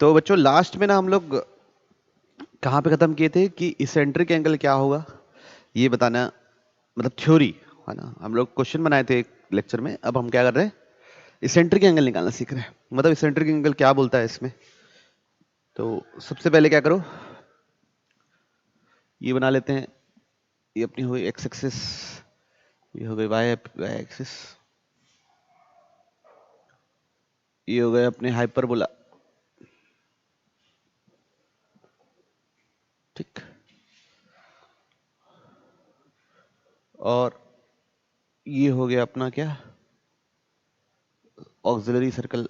तो बच्चों लास्ट में ना हम लोग कहाँ पे खत्म किए थे कि इसेंट्रिक एंगल क्या होगा ये बताना, मतलब थ्योरी है ना। हम लोग क्वेश्चन बनाए थे एक लेक्चर में, अब हम क्या कर रहे हैं, इसेंट्रिक एंगल निकालना सीख रहे हैं। मतलब इसेंट्रिक एंगल क्या बोलता है इसमें। तो सबसे पहले क्या करो, ये बना लेते हैं, ये अपनी हुई एक्स एक्सिस, ये हो गई वाई एक्सिस, ये हो गए अपने हाइपरबोला, ठीक। और ये हो गया अपना क्या, ऑक्सिलरी सर्कल,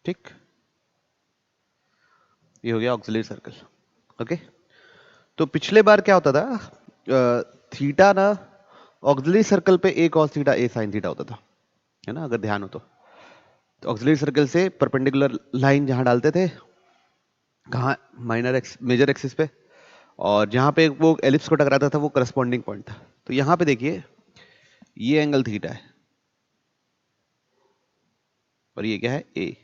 ठीक। ये हो गया ऑक्सिलरी सर्कल। ओके। तो पिछले बार क्या होता था, थीटा ना ऑक्सिलरी सर्कल पे ए कॉस थीटा ए साइन थीटा होता था, है ना, अगर ध्यान हो तो ऑक्सिलरी सर्कल से परपेंडिकुलर लाइन जहां डालते थे, कहाँ, माइनर एक्स मेजर एक्सिस पे, और जहां पे वो एलिप्स को टकराता था वो करस्पॉन्डिंग पॉइंट था। तो यहां पे देखिए ये एंगल थीटा है और ये क्या है ए,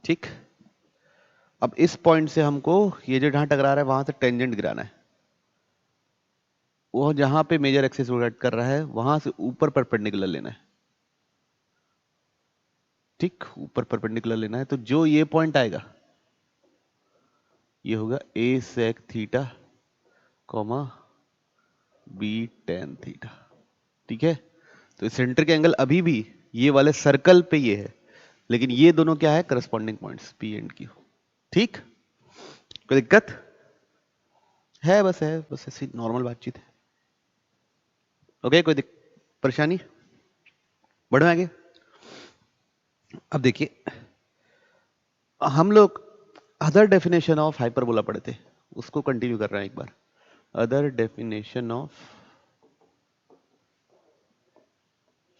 ठीक। अब इस पॉइंट से हमको ये जो जहां टकरा रहा है वहां से टेंजेंट गिराना है, वो जहां पे मेजर एक्सिस रोटेट कर रहा है वहां से ऊपर परपेंडिकुलर लेना है, ठीक, ऊपर परपेंडिकुलर लेना है। तो जो ये पॉइंट आएगा ये होगा a sec theta comma b tan theta, ठीक है। तो सेंटर के एंगल अभी भी ये वाले सर्कल पे ये है, लेकिन ये दोनं क्या है, corresponding points P and Q, ठीक। कोई दिक्कत है? बस ऐसी नॉर्मल बातचीत है। ओके, कोई परेशानी? बढ़ो आगे। अब देखिए हम लोग अदर डेफिनेशन ऑफ हाइपरबोला पढ़े थे, उसको कंटिन्यू कर रहे हैं एक बार। Other definition of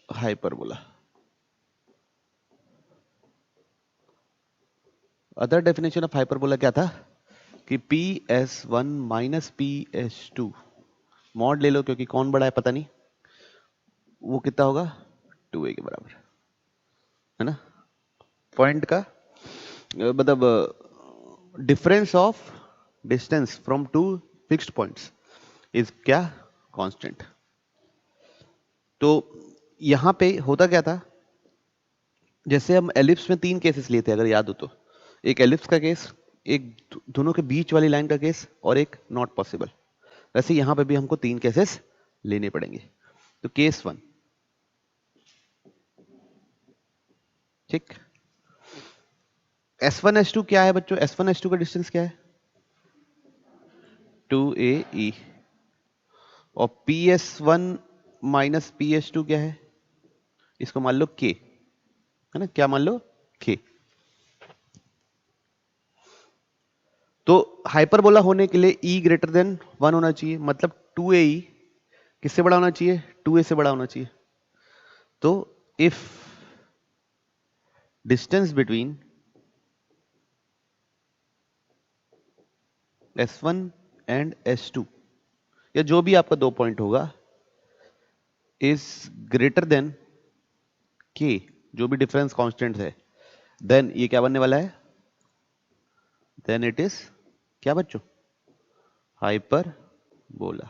hyperbola, other definition of hyperbola क्या था कि P S one minus P S two, mod ले लो क्योंकि कौन बड़ा है पता नहीं, वो कितना होगा 2a के बराबर, है ना। पॉइंट का मतलब difference of distance from two fixed points is क्या, कांस्टेंट। तो यहां पे होता क्या था, जैसे हम एलिप्स में 3 केसेस लिए थे अगर याद हो तो, एक एलिप्स का केस, एक दोनों के बीच वाली लाइन का केस, और एक नॉट पॉसिबल। वैसे यहां पे भी हमको 3 केसेस लेने पड़ेंगे। तो केस 1, ठीक। S1 S2 क्या है बच्चों, S1 S2 का डिस्टेंस क्या है 2AE, और PS1 माइनस PS2 क्या है, इसको मान लो K, है ना, क्या मान लो K। तो हाइपरबोला होने के लिए E ग्रेटर देन 1 होना चाहिए, मतलब 2AE किससे बड़ा होना चाहिए, 2A से बड़ा होना चाहिए। तो if distance between S1 and S2, या जो भी आपका 2 पॉइंट होगा, इज ग्रेटर देन K, जो भी डिफरेंस कांस्टेंट है, देन ये क्या बनने वाला है, देन इट इज क्या बच्चों, hyperbola,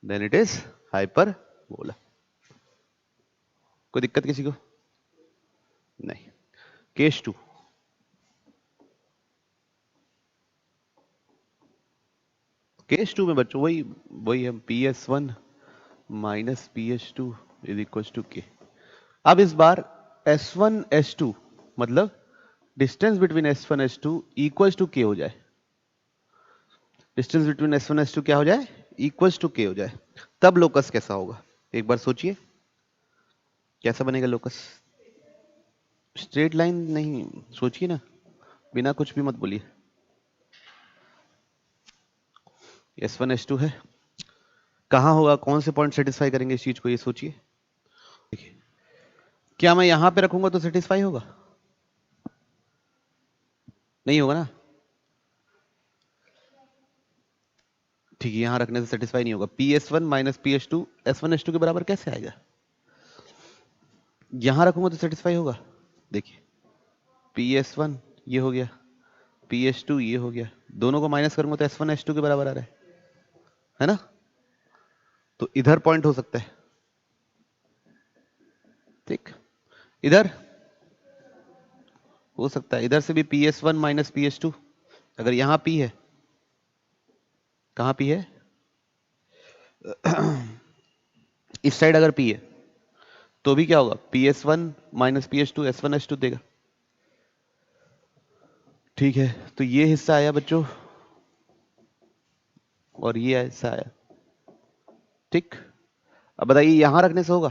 then it is hyperbola. कोई दिक्कत किसी को? नहीं। केस 2, केस 2 में बच्चों वही वही हम PS1 minus PS2 is equal to K। अब इस बार S1 S2 मतलब distance between S1 S2 equal to K हो जाए, डिस्टेंस बिटवीन S1 S2 क्या हो जाए, इक्वल टू K हो जाए, तब लोकस कैसा होगा एक बार सोचिए, कैसा बनेगा लोकस। स्ट्रेट लाइन नहीं, सोचिए ना, बिना कुछ भी मत बोलिए। S1 S2 है, कहां होगा, कौन से पॉइंट सेटिस्फाई करेंगे इस चीज को, ये सोचिए। देखिए क्या मैं यहां पे रखूंगा तो सेटिस्फाई होगा, नहीं होगा ना। ठीक है, यहां रखने से सेटिस्फाई नहीं होगा। P S one minus P H two S one H two के बराबर कैसे आएगा? यहां रखूंगा तो सेटिस्फाई होगा। देखिए पी एस वन ये हो गया, पी एच टू ये हो गया, दोनों को माइनस करूंगा तो एस वन एच टू के बराबर आ रहा है ना? तो इधर पॉइंट हो सकता है, ठीक, इधर हो सकता है, इधर से भी P S one minus P H two. अगर यहां पी है, कहां पी है? इस साइड अगर पी है तो भी क्या होगा? P S one minus P H two S one H two देगा। ठीक है, तो ये हिस्सा आया बच्चों और ये हिस्सा आया, ठीक। अब बताइए यहां रखने से होगा?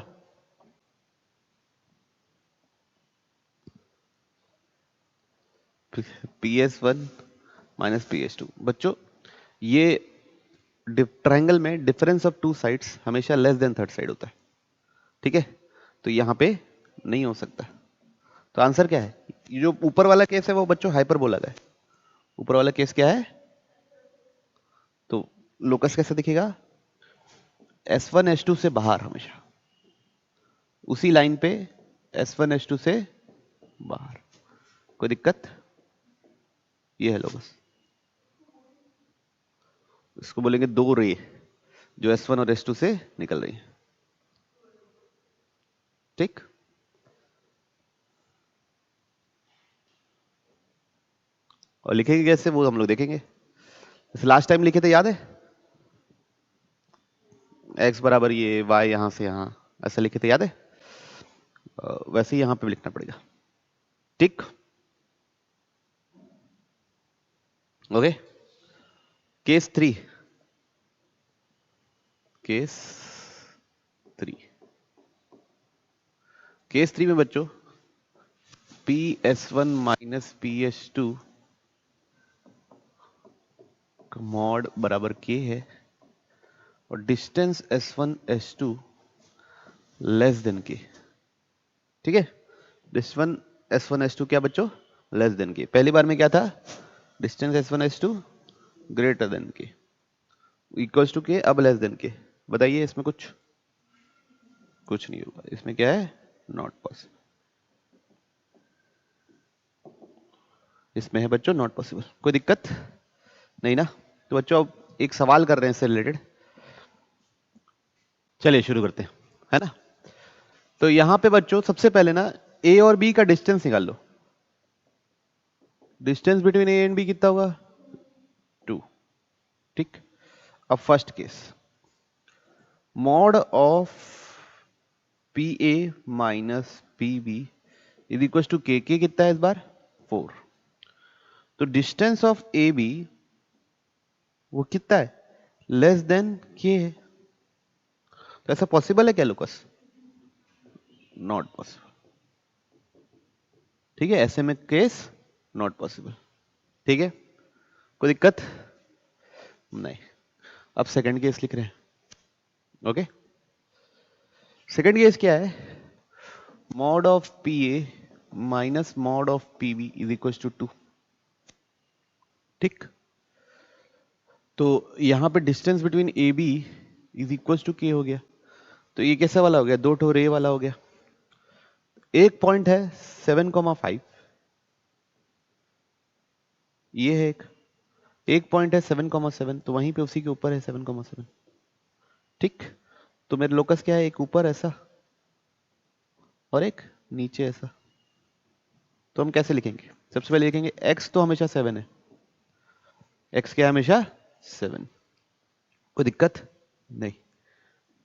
P S one minus P H two. बच्चों ये ट्रायंगल में डिफरेंस ऑफ टू साइड्स हमेशा लेस देन थर्ड साइड होता है, ठीक है? तो यहां पे नहीं हो सकता। तो आंसर क्या है? ये जो ऊपर वाला केस है वो बच्चों हाइपरबोला का है। ऊपर वाला केस क्या है? तो लोकस कैसे दिखेगा? S1 S2 से बाहर, हमेशा उसी लाइन पे S1 S2 से बाहर। कोई दिक्कत? ये है लोकस। इसको बोलेंगे दो रे जो S1 और S2 से निकल रही है, ठीक। और लिखेंगे कैसे वो हम लोग देखेंगे। जैसे लास्ट टाइम लिखे थे, याद है? x बराबर ये, y यहां से यहां, ऐसा लिखे थे, याद है? वैसे ही यहां पे भी लिखना पड़ेगा, ठीक। Okay, case three, case three, case three में बच्चों P S one minus P H two का मॉड बराबर के है और distance S1 S2 less than के, ठीक है? डिस्टेंस S1 S2 क्या बच्चों? लेस देन के। पहली बार में क्या था? Distance S1 S2 greater than के, इक्वल्स टू के, अब लेस देन के। बताइए इसमें कुछ नहीं होगा। इसमें क्या है? Not possible. इसमें है बच्चों नॉट पॉसिबल। कोई दिक्कत नहीं ना? तो बच्चों अब एक सवाल कर रहे हैं इससे रिलेटेड, चलिए शुरू करते हैं, है ना? तो यहां पे बच्चों सबसे पहले ना ए और बी का डिस्टेंस निकाल लो। Distance between A and B कितना होगा? 2, ठीक। अब first case, mod of P A minus P B is equal to के कितना है इस बार? 4। तो डिस्टेंस ऑफ ए बी वो कितना है? लेस देन के है। तो ऐसा पॉसिबल है क्या लुकस? नॉट पॉसिबल, ठीक है? ऐसे में केस नॉट पॉसिबल, ठीक है? कोई दिक्कत नहीं। अब सेकंड केस लिख रहे हैं, ओके। सेकंड केस क्या है? Mod of P A minus mod of P B is equal to 2, ठीक। तो यहां पे distance between A B is equal to K हो गया। तो ये कैसा वाला हो गया? दो ठो रे वाला हो गया। एक पॉइंट है 7,5, ये है एक पॉइंट है 7,7, तो वहीं पे उसी के ऊपर है 7,7, ठीक। तो मेरे लोकस क्या है? एक ऊपर ऐसा और एक नीचे ऐसा। तो हम कैसे लिखेंगे? सबसे पहले लिखेंगे x तो हमेशा 7 है, x क्या है? हमेशा 7। कोई दिक्कत नहीं।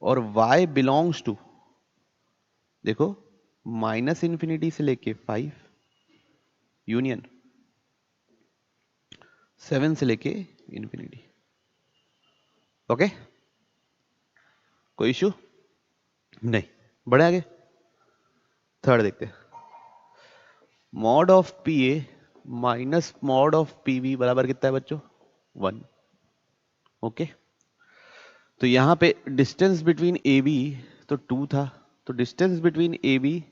और y बिलोंग्स टू, देखो, माइनस इंफिनिटी से लेके 5 यूनियन 7 से लेके इंफिनिटी, ओके। कोई इशू नहीं। बढ़े आगे, थर्ड देखते हैं। Mod of P A minus mod of P B बराबर कितना है बच्चों? 1, ओके। तो यहां पे डिस्टेंस बिटवीन ए बी तो 2 था, तो distance between A be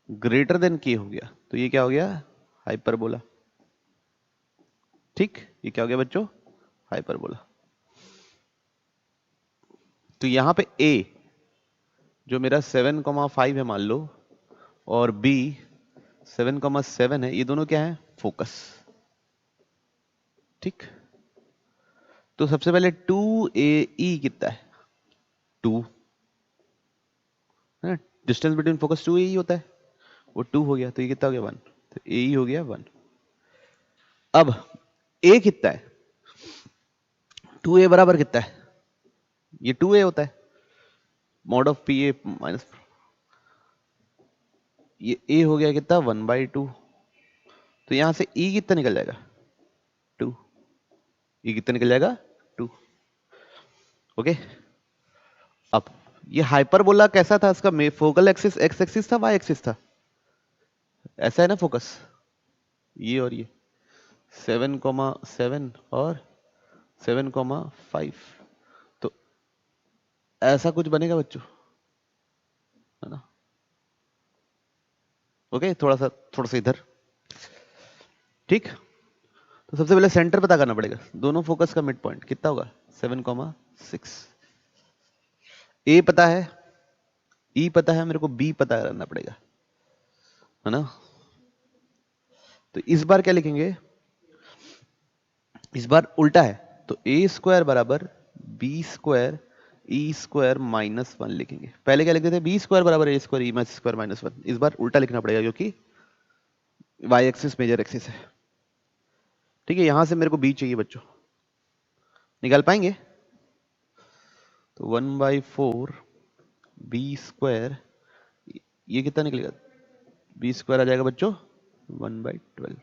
greater than के हो गया। तो ये क्या हो गया? हाइपरबोला, ठीक। ये क्या हो गया बच्चों? हाइपरबोला। तो यहां पे A जो मेरा 7,5 है मान लो, और B 7,7 है, ये दोनों क्या है? फोकस। ठीक, तो सबसे पहले 2AE कितना है? 2 है ना, डिस्टेंस बिटवीन फोकस 2AE होता है, वो 2 हो गया, तो ये कितना हो गया? 1। तो AE हो गया 1। अब A कितना है? 2A बराबर कितना है? ये 2A होता है, मॉड ऑफ PA माइनस, ये A हो गया कितना? 1/2। तो यहां से E कितना निकल जाएगा? 2। E कितना निकल जाएगा? 2। ओके, अब ये हाइपरबोला कैसा था? इसका फोकल एक्सिस एक्स एक्सिस था, वाई एक्सिस था? ऐसा है ना फोकस, ये और ये 7,7 और 7,5, तो ऐसा कुछ बनेगा बच्चों, है ना? ओके, थोड़ा सा इधर। ठीक, तो सबसे पहले सेंटर पता करना पड़ेगा। दोनों फोकस का मिड पॉइंट कितना होगा? 7,6। ए पता है, ई पता है, मेरे को बी पता करना पड़ेगा, है ना? तो इस बार क्या लिखेंगे? इस बार उल्टा है, तो ए स्क्वायर बराबर B square E square minus 1 लिखेंगे। पहले क्या लिखते थे? बी स्क्वायर बराबर ए स्क्वायर ई स्क्वायर माइनस 1। इस बार उल्टा लिखना पड़ेगा क्योंकि वाई एक्सिस मेजर एक्सिस है। ठीक है, यहां से मेरे को बी चाहिए बच्चों, निकाल पाएंगे? तो 1/4 बी स्क्वायर, ये कितना निकलेगा? बी स्क्वायर आ जाएगा बच्चों 1/12।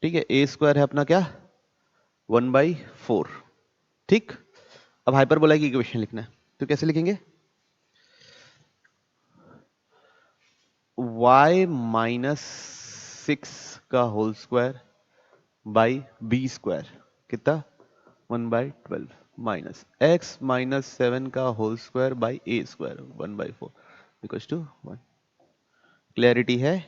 ठीक है, ए स्क्वायर है अपना क्या? 1/4। ठीक, अब हाइपरबोला की इक्वेशन लिखना है, तो कैसे लिखेंगे? y माइनस 6 का whole square by B square कितना? 1/12 माइनस x माइनस 7 का whole square by A square 1/4 equals to 1। Clarity है?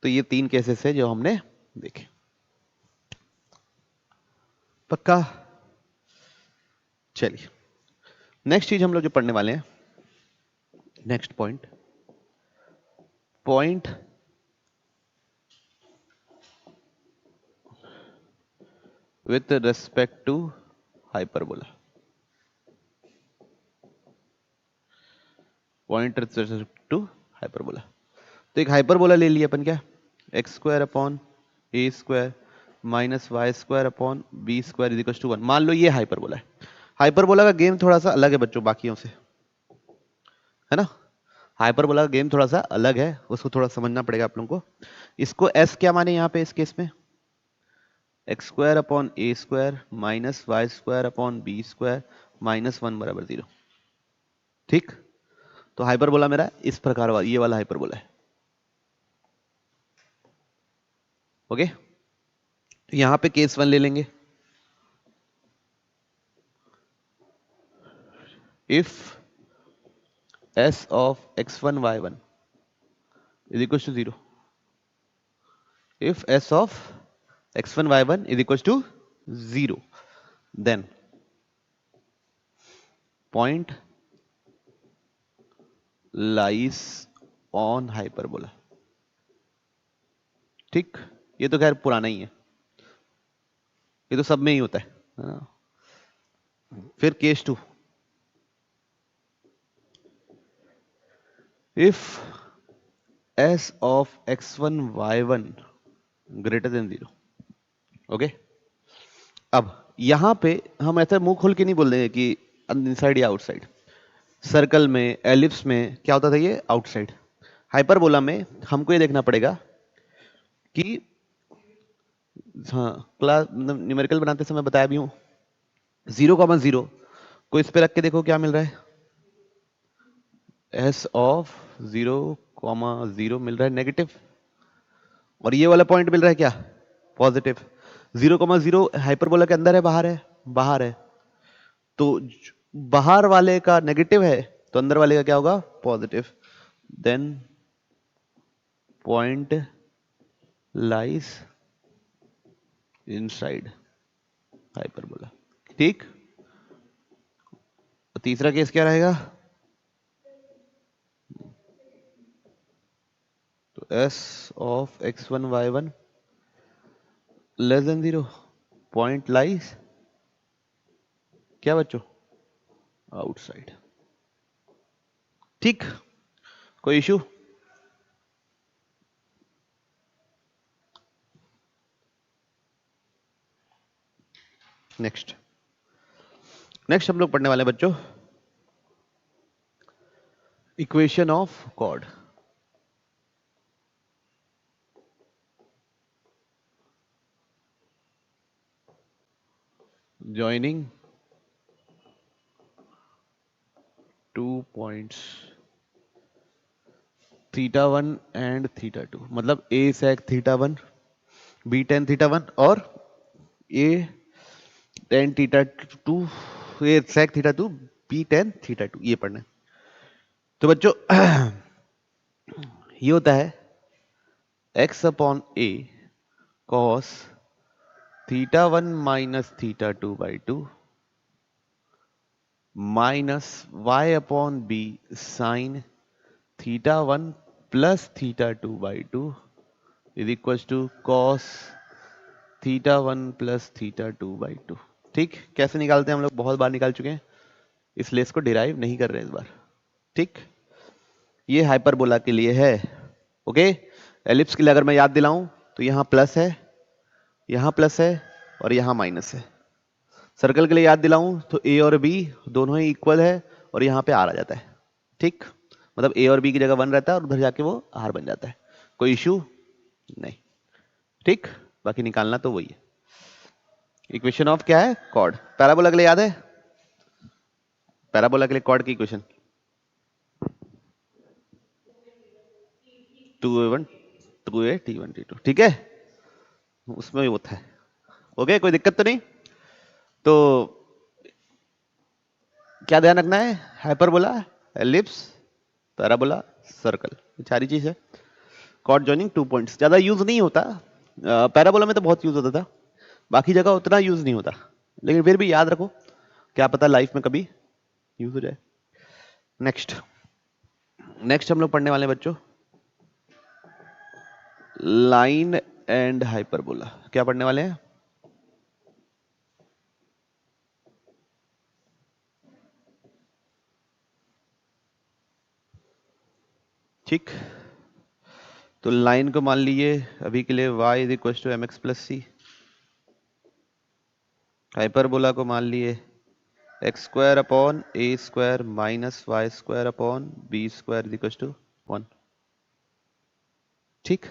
तो ये 3 केसेस है जो हमने देखे। पक्का? चलिए, नेक्स्ट चीज हम लोग जो पढ़ने वाले हैं, next point with respect to hyperbola. Point with respect to hyperbola. तो एक हाइपरबोला ले लिया अपन, क्या? X square upon A square minus Y square upon B square equal to 1। मान लो ये हाइपरबोला है। हाइपरबोला का गेम थोड़ा सा अलग है बच्चों बाकियों से, है ना? हाइपरबोला का गेम थोड़ा सा अलग है, उसको थोड़ा समझना पड़ेगा आप लोगों को। इसको एस क्या माने यहाँ पे इस केस में? एक्स स्क्वायर अपॉन ए square minus Y square upon B square minus 1 बराबर 0। ठीक, तो हाइपरबोला मेरा इस प्रकार वाला, ये वाला हाइपरबोला है। ओके, यहां पे केस 1 ले लेंगे। If s of x1 y1 is equals to 0, if s of x1 y1 is equals to 0, then point lies on hyperbola। ठीक, ये तो खैर पुराना ही है, ये तो सब में ही होता है ना? फिर case 2, if s of x1 y1 greater than 0। Okay, अब यहां पे हम ऐसा मुंह खोल के नहीं बोल देंगे कि इनसाइड या आउटसाइड। सर्कल में, एलिप्स में क्या होता था? ये आउटसाइड। हाइपरबोला में हमको ये देखना पड़ेगा कि, हाँ, क्लास न्यूमेरिकल बनाते समय बताया भी हूं, 0,0 को इस पे रख के देखो क्या मिल रहा है? s ऑफ 0,0 मिल रहा है नेगेटिव, और ये वाला पॉइंट मिल रहा है क्या? पॉजिटिव। 0,0 हाइपरबोला के अंदर है बाहर है? बाहर है, तो बाहर वाले का नेगेटिव है तो अंदर वाले का क्या होगा? Positive. Then point lies inside hyperbola. ठीक, तो तीसरा केस क्या रहेगा? तो s of x1 y1 less than 0, point lies क्या बच्चों? आउटसाइड। ठीक, कोई इशू? नेक्स्ट हम लोग पढ़ने वाले बच्चों equation of chord. Joining 2 points θ1 and θ2, मतलब a sec θ1 b tan θ1 और a tan θ2 a sec θ2 b tan θ2, ये पढ़ना है। तो बच्चों ये होता है x upon a cos θ1 minus θ2 by 2 minus y upon b sine θ1 plus θ2 by 2 is equal to cos θ1 plus θ2 by 2। ठीक, कैसे निकालते हैं हम लोग बहुत बार निकाल चुके हैं, इसलिए इसको डिराइव नहीं कर रहे हैं इस बार। ठीक, ये हाइपरबोला के लिए है। ओके, एलिप्स के लिए अगर मैं याद दिलाऊं तो यहाँ प्लस है, यहाँ प्लस है और यहाँ माइनस है। सर्कल के लिए याद दिलाऊं तो ए और बी दोनों ही इक्वल है और यहाँ पे आर आ जाता है। ठीक, मतलब ए और बी की जगह 1 रहता है और उधर जाके वो आर बन जाता है, कोई इशू नहीं। ठीक, बाकी निकालना तो वही है। इक्वेशन ऑफ क्या है? कॉर्ड। पैराबोला के लिए याद है? पैराबोला के लिए कॉर्ड की equation 2a1 2a t1 t2। ठीक है, उसमें भी होता है। ओके, कोई दिक्कत तो नहीं? तो क्या ध्यान रखना है? हाइपरबोला, एलिप्स, पैराबोला, सर्कल, सारी चीज है। कॉर्ड जॉइनिंग 2 पॉइंट्स ज्यादा यूज नहीं होता, पैराबोला में तो बहुत यूज होता था, बाकी जगह उतना यूज नहीं होता, लेकिन फिर भी याद रखो, क्या पता लाइफ में कभी यूज हो जाए। नेक्स्ट हम लोग पढ़ने वाले बच्चों लाइन एंड हाइपरबोला। क्या पढ़ने वाले हैं? ठीक, तो लाइन को मान लीजिए अभी के लिए y is equal to M x plus C, hyperbola को मान लिए X square upon A square minus Y square upon B square is equal to 1। ठीक,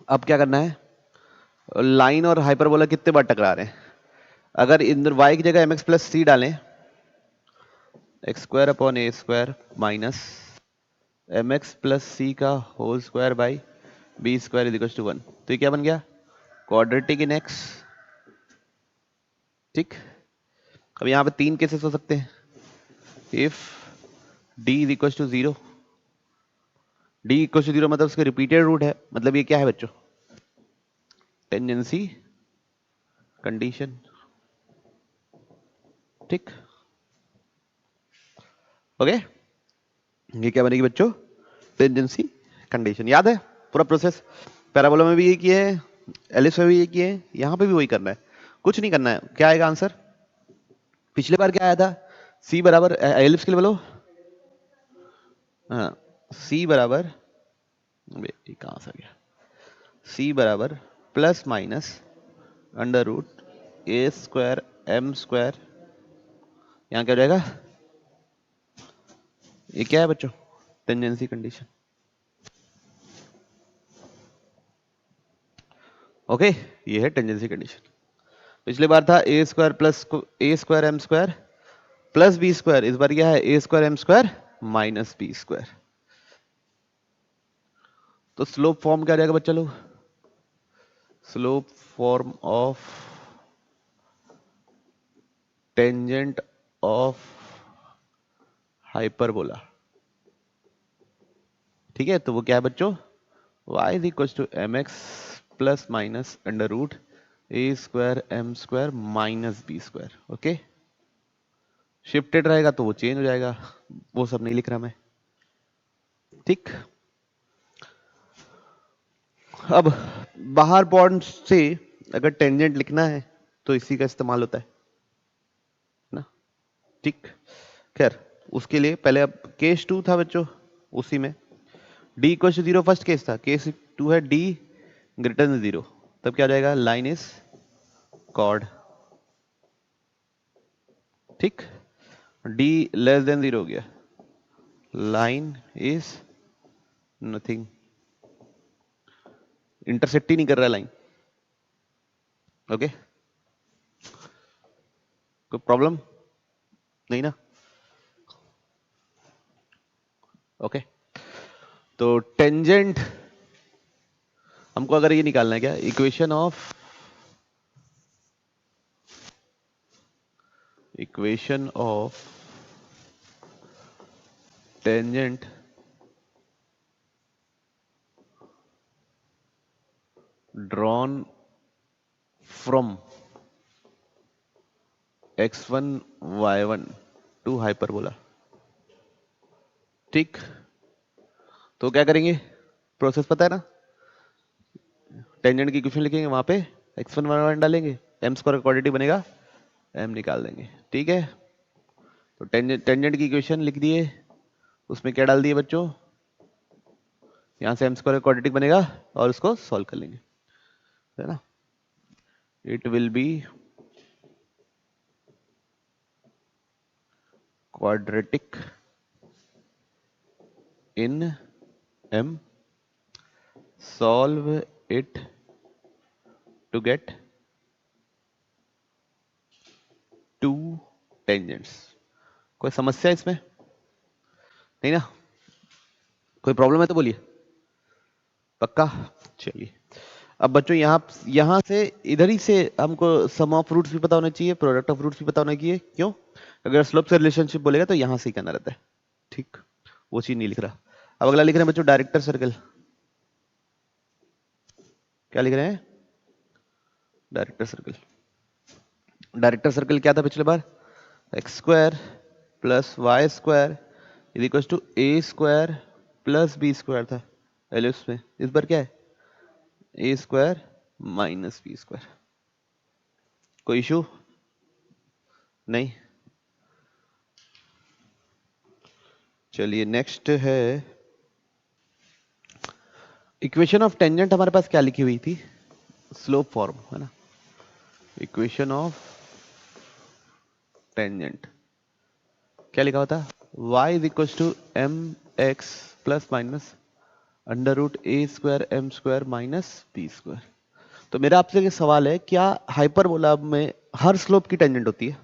अब क्या करना है? लाइन और हाइपरबोला कितने बार टकरा रहे हैं? अगर इधर y की जगह एम एक्स प्लस सी डालें, एक्स स्क्वायर अपॉन ए square minus m x plus c का whole square by B square is equal to 1, तो ये क्या बन गया? Quadratic in x. ठीक, अब यहाँ पे 3 केसेस हो सकते हैं। If d is equal to 0, d equal to 0 मतलब उसके रिपीटेड रूट है, मतलब ये क्या है बच्चों? Tangency condition. ठीक, ओके, ये क्या बनेगी बच्चों? Tangency condition. याद है पूरा प्रोसेस? पैराबोला में भी ये किए हैं, एलिप्स में भी ये किए हैं, यहाँ पे भी वही करना है, कुछ नहीं करना है। क्या आएगा आंसर? पिछले बार क्या आया था? c बराबर, एलिप्स के लिए बोलो, हाँ, c बराबर, कहां से गया? c बराबर प्लस माइनस अंडर रूट ए स्क्वायर एम स्क्वायर, यहाँ क्या हो जाएगा? ये क्या है बच्चों? Tangency condition. ओके, ये है टेंजेंसी कंडीशन। पिछले बार था a square plus a square M square plus B square, इस बार क्या है? A square M square minus B square. तो स्लोप फॉर्म क्या आ जाएगा बच्चा लोग? Slope form of tangent of hyperbola. ठीक है, तो वो क्या है बच्चों? y is equal to M x plus minus under root A square M square minus B square. Okay, shifted रहेगा तो वो चेंज हो जाएगा, वो सब नहीं लिख रहा मैं। ठीक, अब बाहर बॉन्ड से अगर टेंजेंट लिखना है तो इसी का इस्तेमाल होता है ना। ठीक, खैर उसके लिए पहले अब केस 2 था बच्चों, उसी में D equal to 0 first case था, केस 2 है डी ग्रेटर देन 0, तब क्या हो जाएगा, लाइन इज कॉर्ड। ठीक, डी लेस देन 0 हो गया, लाइन इज नथिंग, इंटरसेक्ट ही नहीं कर रहा लाइन। ओके, कोई प्रॉब्लम नहीं ना। ओके, तो टेंजेंट हमको अगर ये निकालना है क्या, equation of tangent drawn from x1 y1 to hyperbola. ठीक, तो क्या करेंगे, प्रोसेस पता है ना, टेंजेंट की इक्वेशन लिखेंगे, वहां पे x1 y1 डालेंगे, m स्क्वायर क्वाड्रेटिक बनेगा, m निकाल देंगे। ठीक है, तो टेंजेंट की इक्वेशन लिख दिए, उसमें क्या डाल दिए बच्चों, यहां से m स्क्वायर क्वाड्रेटिक बनेगा और उसको सॉल्व कर लेंगे, है ना। It will be quadratic in m, solve it to get two tangents। कोई समस्या इसमें नहीं ना, कोई प्रॉब्लम है तो बोलिए, पक्का। चलिए, अब बच्चों यहां से इधर ही से हमको सम ऑफ रूट्स भी पता होना चाहिए, प्रोडक्ट ऑफ रूट्स भी पता होना चाहिए। क्यों, अगर स्लोप से रिलेशनशिप बोलेगा तो यहां से ही करना रहता है। ठीक, वो चीज नहीं लिख रहा। अब अगला लिख रहे हैं बच्चों डायरेक्टर सर्कल। क्या लिख रहे हैं, डायरेक्टर सर्कल। डायरेक्टर सर्कल क्या था पिछले बार, x square plus y square is equal to a square plus B square था एलिप्स में। इस बार क्या है, a square minus B square. कोई इशू नहीं। चलिए नेक्स्ट है इक्वेशन ऑफ टेंजेंट। हमारे पास क्या लिखी हुई थी, स्लोप फॉर्म, है ना। इक्वेशन ऑफ टेंजेंट क्या लिखा होता, y is equal to M x plus minus under root A square M square minus B square. तो मेरा आपसे ये सवाल है, क्या हाइपरबोला में हर स्लोप की टेंजेंट होती है,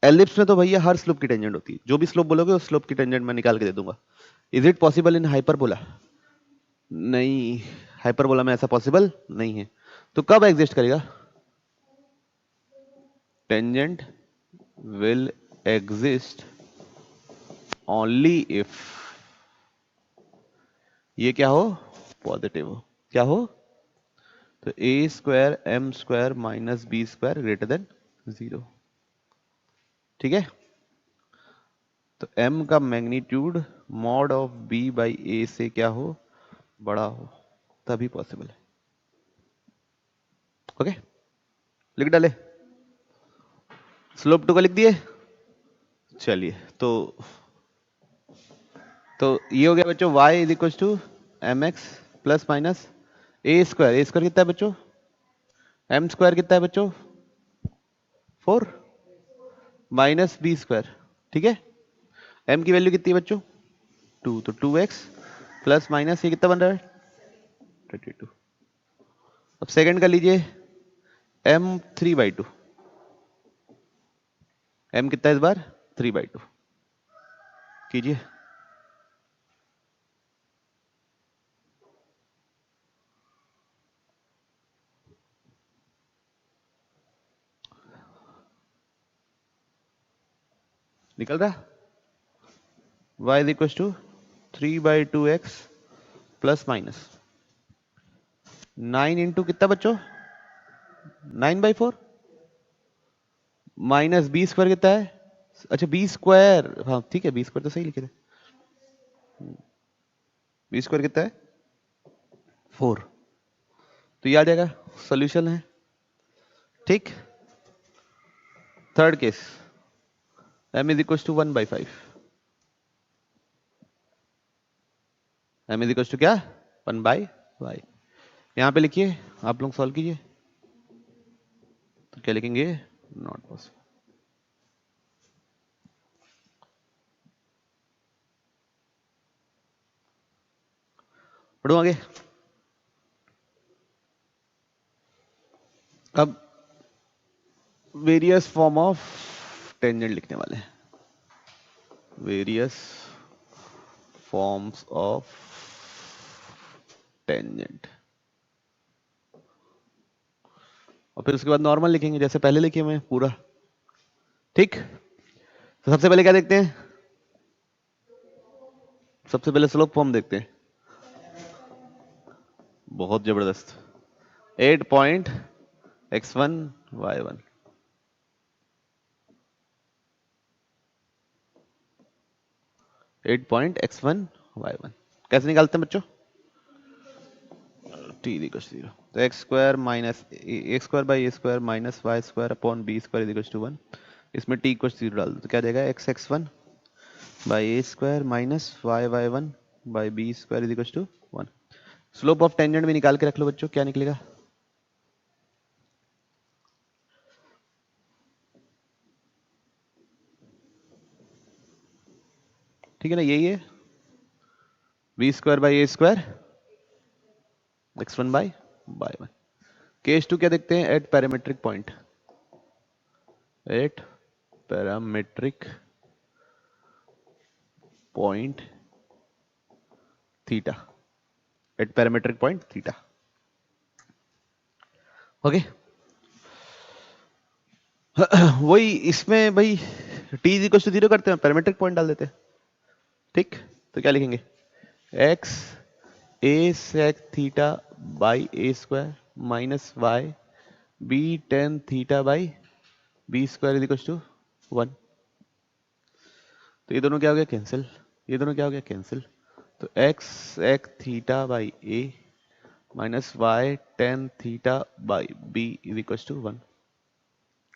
एलिप्स में तो भैया हर स्लोप की टेंजेंट होती है, जो भी स्लोप बोलोगे उस स्लोप की टेंजेंट मैं निकाल के दे दूंगा। Is it possible in hyperbola, नहीं, हाइपरबोला में ऐसा पॉसिबल नहीं है। तो कब एग्जिस्ट करेगा, tangent will exist only if ये क्या हो, पॉजिटिव हो। क्या हो, तो a square M square minus B square greater than 0। ठीक है, तो m का magnitude mod of b by a से क्या हो, बड़ा हो, तभी पॉसिबल है। ओके, लिख डाले, स्लोप 2 का लिख दिए। चलिए, तो ये हो गया बच्चों y is equal to M x plus minus A square कितना है बच्चों, एम स्क्वायर कितना है बच्चों 4 माइनस बी स्क्वायर। ठीक है, m की वैल्यू कितनी है बच्चों 2, तो 2x प्लस माइनस ये कितना बन रहा है 32। अब सेकंड कर लीजिए m 3/2, m कितना है इस बार 3/2 कीजिए। निकल रहा, y is equal to 3/2x plus minus 9 into कितना बच्चों, 9/4 माइनस बी स्क्वायर कितना है, अच्छा बी स्क्वायर, हाँ ठीक है बी स्क्वायर तो सही लिखे थे, बी स्क्वायर कितना है 4, तो ये आ जाएगा सॉल्यूशन है। ठीक, third case m is equal to 1/5, m is equal to क्या 1/5, यहाँ पे लिखिए, आप लोग सॉल्व कीजिए, तो क्या लिखेंगे, नॉट पॉसिबल। पढ़ो आगे। अब वेरियस फॉर्म ऑफ टेंजेंट लिखने वाले हैं, वेरियस फॉर्म्स ऑफ टेंजेंट, और फिर उसके बाद नॉर्मल लिखेंगे जैसे पहले लिखे हुए पूरा। ठीक, तो सबसे पहले क्या देखते हैं, सबसे पहले स्लोप फॉर्म देखते हैं, बहुत जबरदस्त, 8.x1 y1, 8.x1 y1 कैसे निकालते हैं बच्चों, t इक्वल टू 0, तो x square minus A square by A square minus Y square upon B square equal to 1, इसमें t इक्वल टू 0 डाल दो, तो क्या देगा X x1 by A square minus Y y1 by B square equal to 1। Slope of tangent भी निकाल के रख लो बच्चों, क्या निकलेगा, ठीक है ना, यही है B square by A square x1 by y1। Case 2 क्या देखते हैं, at parametric point, at parametric point theta, at parametric point theta. Okay, वही इसमें भाई t इज इक्वल टू 0 करते हैं, पैरामीट्रिक पॉइंट डाल देते हैं। ठीक, तो क्या लिखेंगे, x a sec theta by A square minus Y b tan theta by B square is equal to 1। तो ये दोनों क्या हो गया कैंसिल, ये दोनों क्या हो गया कैंसिल, तो x sec theta by a minus Y tan theta by b is equal to 1।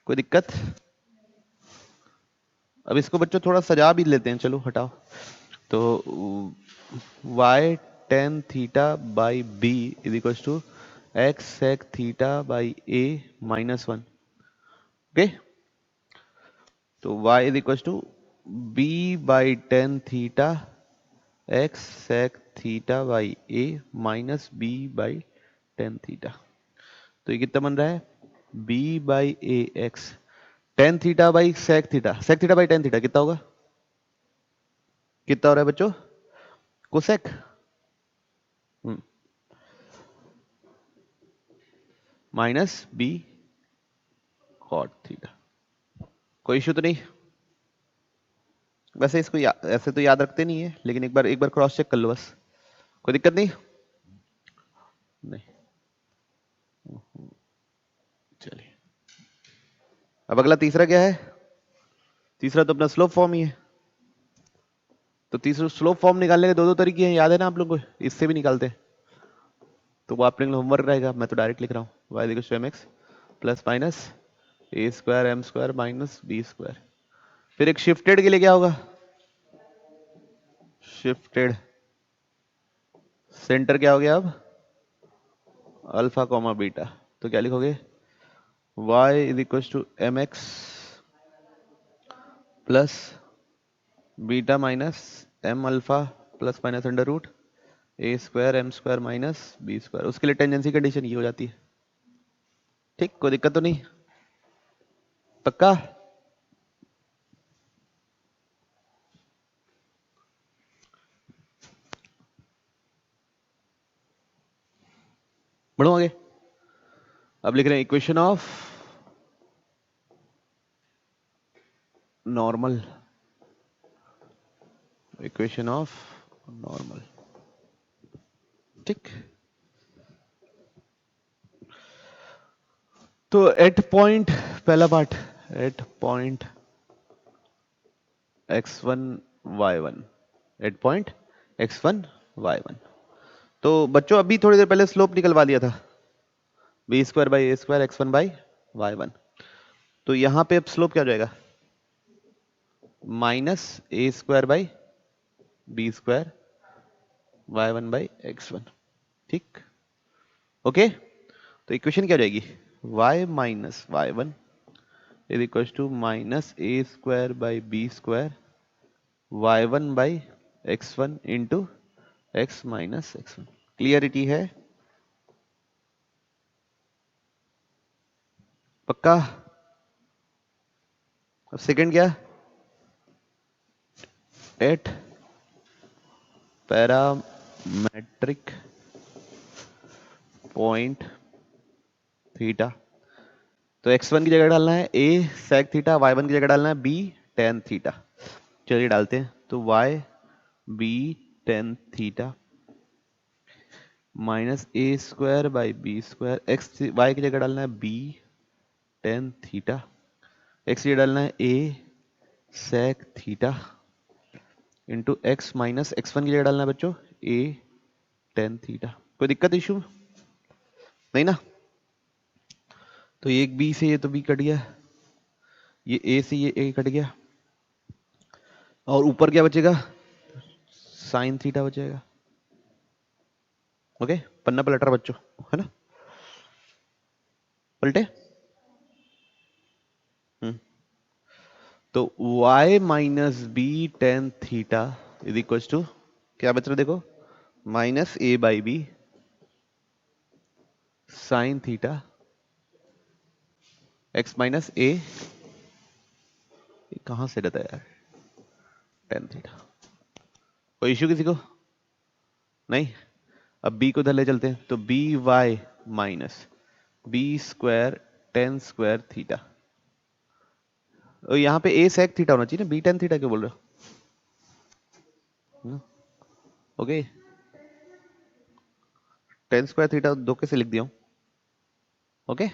कोई दिक्कत, अब इसको बच्चों थोड़ा सजा भी लेते हैं, चलो हटाओ, तो y tan theta by b is equal to x sec theta by a minus 1। Okay, तो y is equal to b by tan theta x sec theta by a minus b by tan theta, तो ये कितना बन रहा है, b by A X tan theta by sec theta, sec theta by tan theta कितना होगा, कितना हो रहा है बच्चों, cosec minus B cot theta. कोई इशू तो नहीं, वैसे इसको ऐसे तो याद रखते नहीं है, लेकिन एक बार क्रॉस चेक कर लो बस, कोई दिक्कत नहीं, नहीं चलिए। अब अगला तीसरा क्या है, तीसरा तो अपना स्लोप फॉर्म ही है, तो तीसरा स्लोप फॉर्म निकालने के दो तरीके हैं, याद है ना आप लोगों को, इससे भी निकालते हैं, तो वो आप लोगों का होमवर्क रहेगा, मैं तो डायरेक्ट लिख रहा हूँ, Y equal to M x plus minus A square M square minus B square. फिर एक शिफ्टेड के लिए क्या होगा, शिफ्टेड सेंटर क्या हो गया अब, अल्फा कॉमा बीटा, तो क्या लिखोगे, y is equal to M x plus beta minus M alpha plus minus under root A square M square minus B square. उसके लिए टेंजेंसी कंडीशन ये हो जाती है। ठीक, कोई दिक्कत तो नहीं, पक्का, बढ़ो आगे। अब लिख रहे हैं equation of normal, equation of normal. ठीक, तो एट पॉइंट, पहला part, at point x1 y1, at point x1 y1। तो बच्चों अभी थोड़ी देर पहले स्लोप निकलवा लिया था, B square by A square x1 by y1। तो यहां पे अब स्लोप क्या हो जाएगा, minus A square by B square y1 by x1। ठीक, ओके। तो इक्वेशन क्या हो जाएगी, y minus y1 is equal to minus A square by B square y1 by x1 into x minus x1। Clarity है, पक्का। अब second क्या, at parametric point theta. तो x1 की जगह डालना है a sec थीटा, y1 की जगह डालना है b tan थीटा। चलिए डालते हैं, तो y b tan थीटा minus A square by B square, X y की जगह डालना है b tan थीटा, x की जगह डालना है a sec theta into x minus x1 की जगह डालना है बच्चों a tan थीटा। कोई दिक्कत इशू नहीं ना। तो ये एक b से ये तो b कट गया, ये a से ये a कट गया, और ऊपर क्या बचेगा, साइन थीटा बचेगा। ओके, पन्ना पलट रहा बच्चों, है ना, पलटे। तो y minus b tan theta is equal to क्या बच रहा देखो, minus A by B sine theta x minus a, कहां से रहता है यार, टेन थीटा। कोई इश्यू किसी को नहीं। अब b को इधर ले चलते हैं, तो B Y minus B square tan square theta. और यहाँ पे a sec थीटा होना चाहिए ना, b टेन थीटा क्यों बोल रहे हो। ओके, टेन स्क्वायर थीटा दो कैसे लिख दिया हूं। ओके,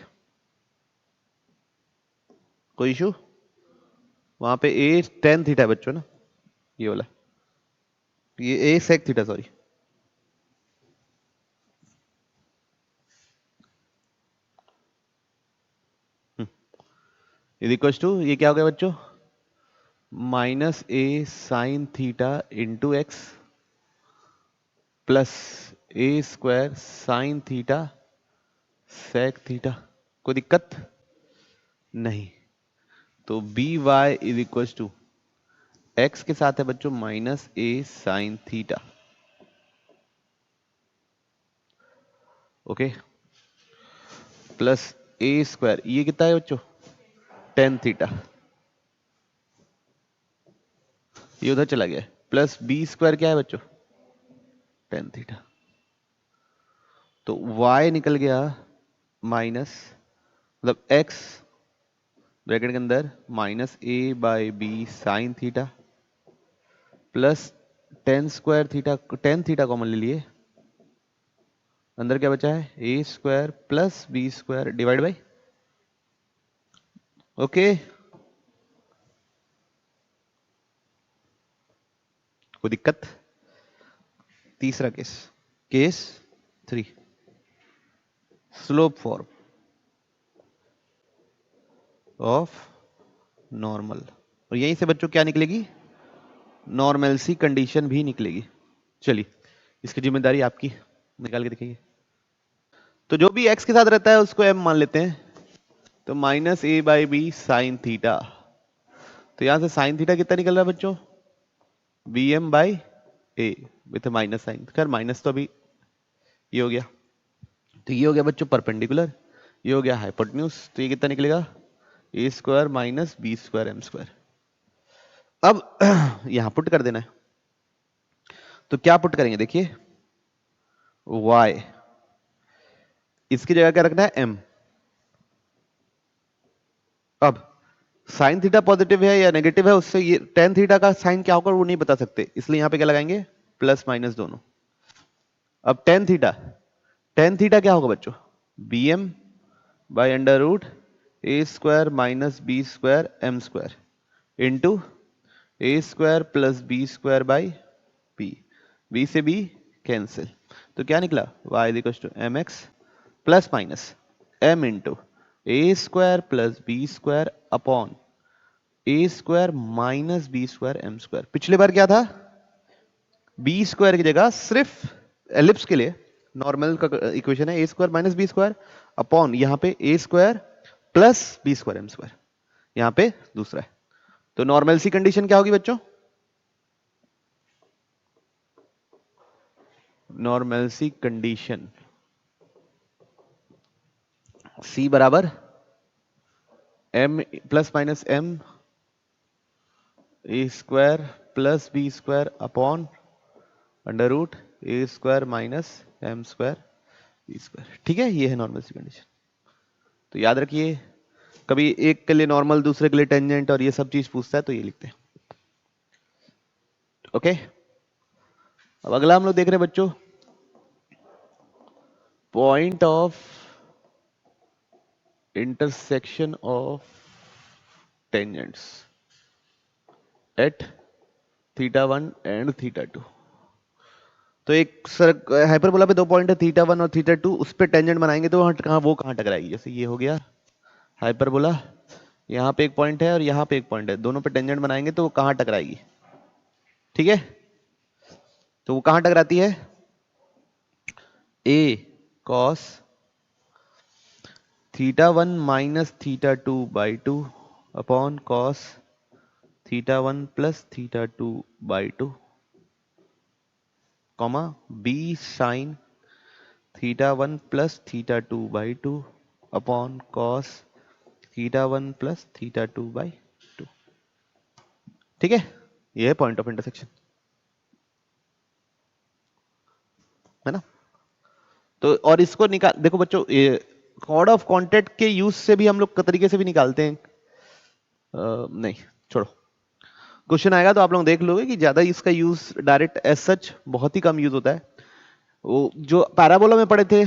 कोई इशू, वहां पे ए टेन थीटा बच्चों ना, ये वाला, ये a sec theta sorry. Is equal to ये क्या हो गया बच्चों, minus a sine theta into x plus a square sine theta sec theta. कोई दिक्कत नहीं। तो B y is equal to x के साथ है बच्चों minus a sine theta. Okay, plus a square, ये कितना है बच्चों, टेन थीटा, ये उधर चला गया, प्लस बी स्क्वायर क्या है बच्चों, टेन थीटा। तो y निकल गया माइनस, मतलब x ब्रैकेट के अंदर minus A by B sine theta plus tan square theta, tan theta common ले लिए, अंदर क्या बचा है a square plus B square divide by, okay. कोई दिक्कत। तीसरा case, case three, slope form of normal, और यहीं से बच्चों क्या निकलेगी, नॉर्मल कंडीशन भी निकलेगी। चलिए, इसकी जिम्मेदारी आपकी, निकाल के दिखाइए। तो जो भी x के साथ रहता है उसको m मान लेते हैं, तो minus A by B sine theta. तो यहां से साइन थीटा कितना निकल रहा है बच्चों, B M by A with minus sign, खैर माइनस तो अभी ये हो गया। तो ये हो गया बच्चों परपेंडिकुलर, ये हो गया हाइपोटेन्यूज, तो ये कितना निकलेगा, a square minus B square M square. अब यहां पुट कर देना है, तो क्या पुट करेंगे देखिए, y इसकी जगह क्या रखना है m। अब साइन थीटा पॉजिटिव है या नेगेटिव है, उससे ये टेन थीटा का साइन क्या होगा वो नहीं बता सकते, इसलिए यहां पे क्या लगाएंगे, प्लस माइनस दोनों। अब टेन थीटा क्या होगा बच्चों, bm by under root A square minus B square M square into A square plus B square by P, B से बी कैंसिल, तो क्या निकला y equal to M x plus minus M into A square plus B square upon A square minus B square M square. पिछले बार क्या था, B square की जगह सिर्फ एलिप्स के लिए नॉर्मल का इक्वेशन है a square minus B square upon यहाँ पे a square plus B square M square, यहाँ पे दूसरा है। तो नॉर्मल सी कंडीशन क्या होगी बच्चों, नॉर्मल सी कंडीशन सी बराबर m plus minus m a square plus B square upon under root A square minus m square b square. ठीक है, ये है नॉर्मल सी कंडीशन। तो याद रखिए, कभी एक के लिए नॉर्मल दूसरे के लिए टेंजेंट और ये सब चीज पूछता है तो ये लिखते हैं। ओके, अब अगला हम लोग देख रहे हैं बच्चों, point of intersection of tangents at θ1 and θ2। तो एक हाइपरबोला पे दो पॉइंट है θ1 और θ2, उस पे टेंजेंट बनाएंगे तो वो कहाँ टकराएगी। जैसे ये हो गया हाइपरबोला, यहाँ पे एक पॉइंट है और यहाँ पे एक पॉइंट है, दोनों पे टेंजेंट बनाएंगे तो वो कहाँ टकराएगी। ठीक है, तो वो कहाँ टकराती है, a cos θ1 minus θ2 by 2 upon cos θ1 plus θ2 by 2 comma b sine θ1 plus θ2 by 2 upon cos θ1 plus θ2 by 2। ठीक है, ये है पॉइंट ऑफ इंटरसेक्शन, है ना। तो और इसको निकाल देखो बच्चों, ये कॉर्ड ऑफ कॉन्टैक्ट के यूज से भी हम लोग तरीके से भी निकालते हैं। नहीं छोड़ो, क्वेश्चन आएगा तो आप लोग देख लोगे कि ज्यादा इसका यूज डायरेक्ट एज सच बहुत ही कम यूज होता है। वो जो पैराबोला में पढ़े थे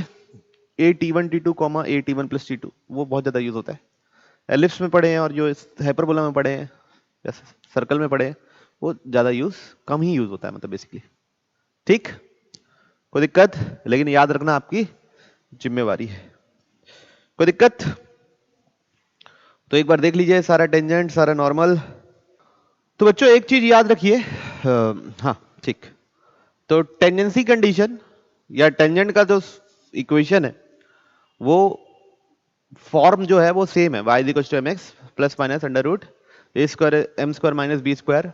ए t1 t2 कॉमा ए t1 प्लस t2, वो बहुत ज्यादा यूज होता है। एलिप्स में पढ़े हैं और जो हाइपरबोला में पढ़े हैं या सर्कल में पढ़े हैं, वो ज्यादा यूज कम ही यूज होता है, मतलब बेसिकली। ठीक, कोई दिक्कत, लेकिन याद रखना आपकी जिम्मेवारी है। कोई दिक्कत, तो एक बार देख लीजिए सारा टेंजेंट सारा नॉर्मल। तो बच्चों एक चीज याद रखिए, हाँ ठीक, तो टेंजेंसी कंडीशन या टेंजेंट का जो इक्वेशन है वो फॉर्म जो है वो सेम है, y equal to mx plus minus under root A square M square minus B square.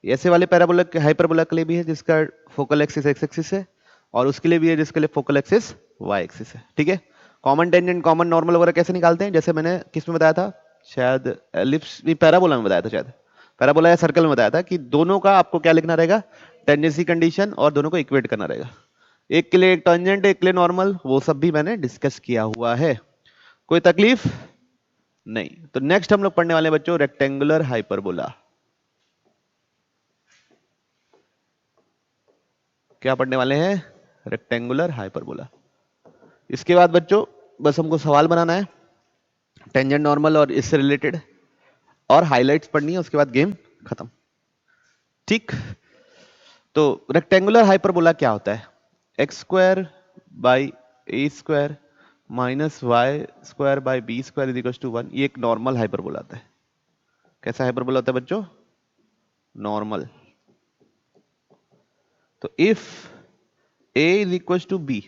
ऐसे वाले पैराबोला हाइपरबोला के लिए भी है जिसका फोकल एक्सिस एक्स एक्सिस है, और उसके लिए भी है जिसके लिए फोकल एक्सिस वाई एक्सिस है। ठीक है, कॉमन टेंजेंट कॉमन नॉर्मल वगैरह कैसे निकालते हैं, जैसे मैंने किस में बताया था, शायद एलिप्स भी पैराबोला में बताया था, शायद पैराबोला या सर्कल में बताया था कि दोनों का आपको क्या लिखना रहेगा, टेंजेंसी कंडीशन, और दोनों को इक्वेट करना रहेगा। एक के लिए एक टेंजेंट एक के लिए नॉर्मल, वो सब भी मैंने डिस्कस किया हुआ है, कोई तकलीफ नहीं। तो नेक्स्ट हम लोग पढ़ने वाले बच्चों रेक्टेंगुलर हाइपरबोला। क्या पढ़ने वाले हैं, रेक्टेंगुलर हाइपरबोला। इसके बाद बच्चों बस हमको सवाल बनाना है टेंजेंट नॉर्मल और इससे रिलेटेड, और हाइलाइट्स पढ़नी है, उसके बाद गेम खत्म। ठीक, तो रेक्टेंगुलर हाइपरबोला क्या होता है, x square by A square minus Y square by B square is equal to 1। ये एक नॉर्मल हाइपरबोला आता है। कैसा हाइपरबोला होता है बच्चों, नॉर्मल। तो if a is equal to b,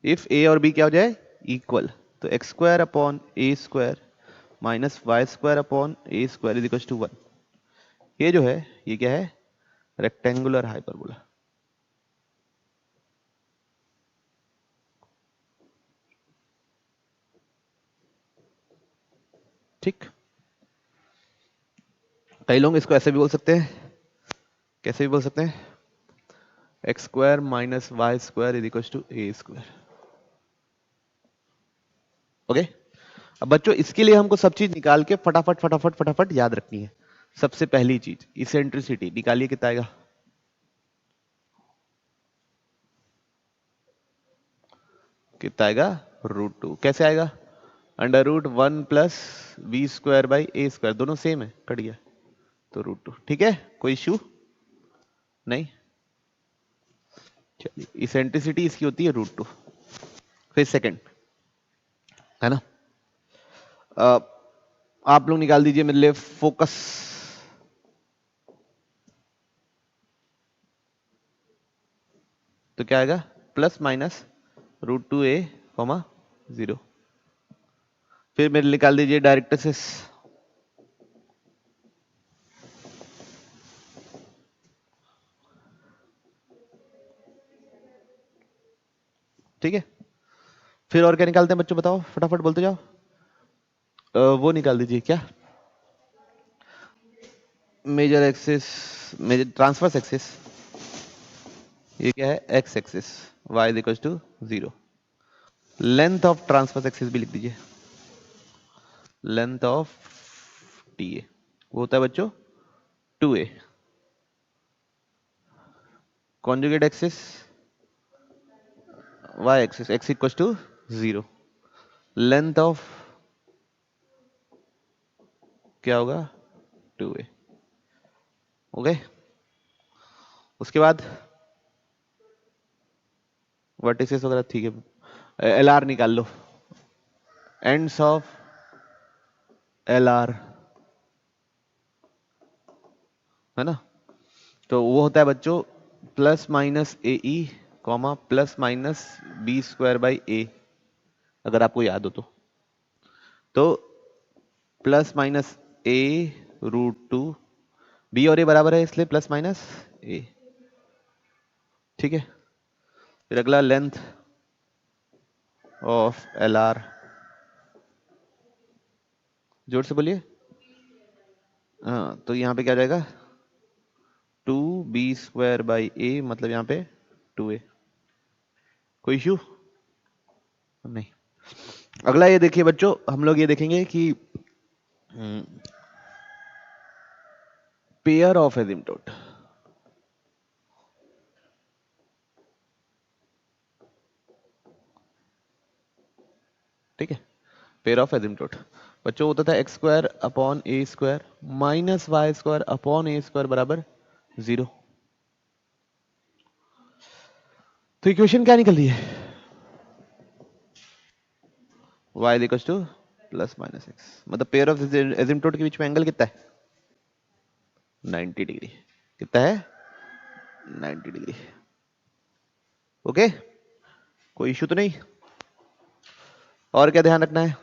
if a और b क्या हो जाए, इक्वल, तो x square upon A square minus Y square upon A square is equal to 1। ये जो है ये क्या है, रेक्टेंगुलर हाइपरबोला। ठीक, कई लोग इसको ऐसे भी बोल सकते हैं, कैसे भी बोल सकते हैं, x square minus Y square is equal to a square. Okay, अब बच्चों इसके लिए हमको सब चीज निकाल के फटाफट फटाफट फटाफट याद रखनी है। सबसे पहली चीज इसेंट्रिसिटी निकालिए, कितना आएगा, कितना आएगा √2। कैसे आएगा? √1 plus B square by A square, दोनों सेम है, कट गया तो √2। ठीक है, कोई इश्यू नहीं। चलिए, इसेंट्रिसिटी इसकी होती है √2। फिर सेकंड है ना, आप लोग निकाल दीजिए मेरे लिए फोकस। तो क्या आएगा? Plus minus √2a, 0। फिर मेरे लिए निकाल दीजिए डायरेक्ट्रिक्स। ठीक है, फिर और क्या निकालते हैं बच्चों, बताओ फटाफट बोलते जाओ। वो निकाल दीजिए क्या, major axis, major transverse axis, ये क्या है? X axis, y is equal to 0। Length of transverse axis भी लिख दीजिए, लेंथ ऑफ टी ए, वो होता है बच्चों 2a। Conjugate axis y axis, x equal to 0। Length of क्या होगा? 2a। ओके, उसके बाद वर्टिसेस वगैरह ठीक है। एल आर निकाल लो, एंड्स ऑफ एल आर, है ना। तो वो होता है बच्चों plus minus a e comma plus minus B square by a, अगर आपको याद हो तो प्लस माइनस ए √2, बी और ए बराबर है इसलिए प्लस माइनस ए। ठीक है, फिर अगला लेंथ ऑफ एल आर, जोर से बोलिए। हाँ, तो यहाँ पे क्या जाएगा? 2b स्क्वायर बाई ए, मतलब यहाँ पे 2a। कोई इश्यू नहीं। अगला ये देखिए बच्चों, हम लोग ये देखेंगे कि पेयर ऑफ एसिम्प्टोट। ठीक है, पेयर ऑफ एसिम्प्टोट बच्चों होता था एक्स स्क्वायर अपॉन ए square minus Y square upon ए स्क्वायर बराबर 0। तो इक्वेशन क्या निकल रही है? y equals to plus minus x, मतलब पेयर ऑफ एसिम्प्टोट के बीच में एंगल कितना है? 90 डिग्री। कितना है? 90 डिग्री। ओके, कोई इशू तो नहीं। और क्या ध्यान रखना है?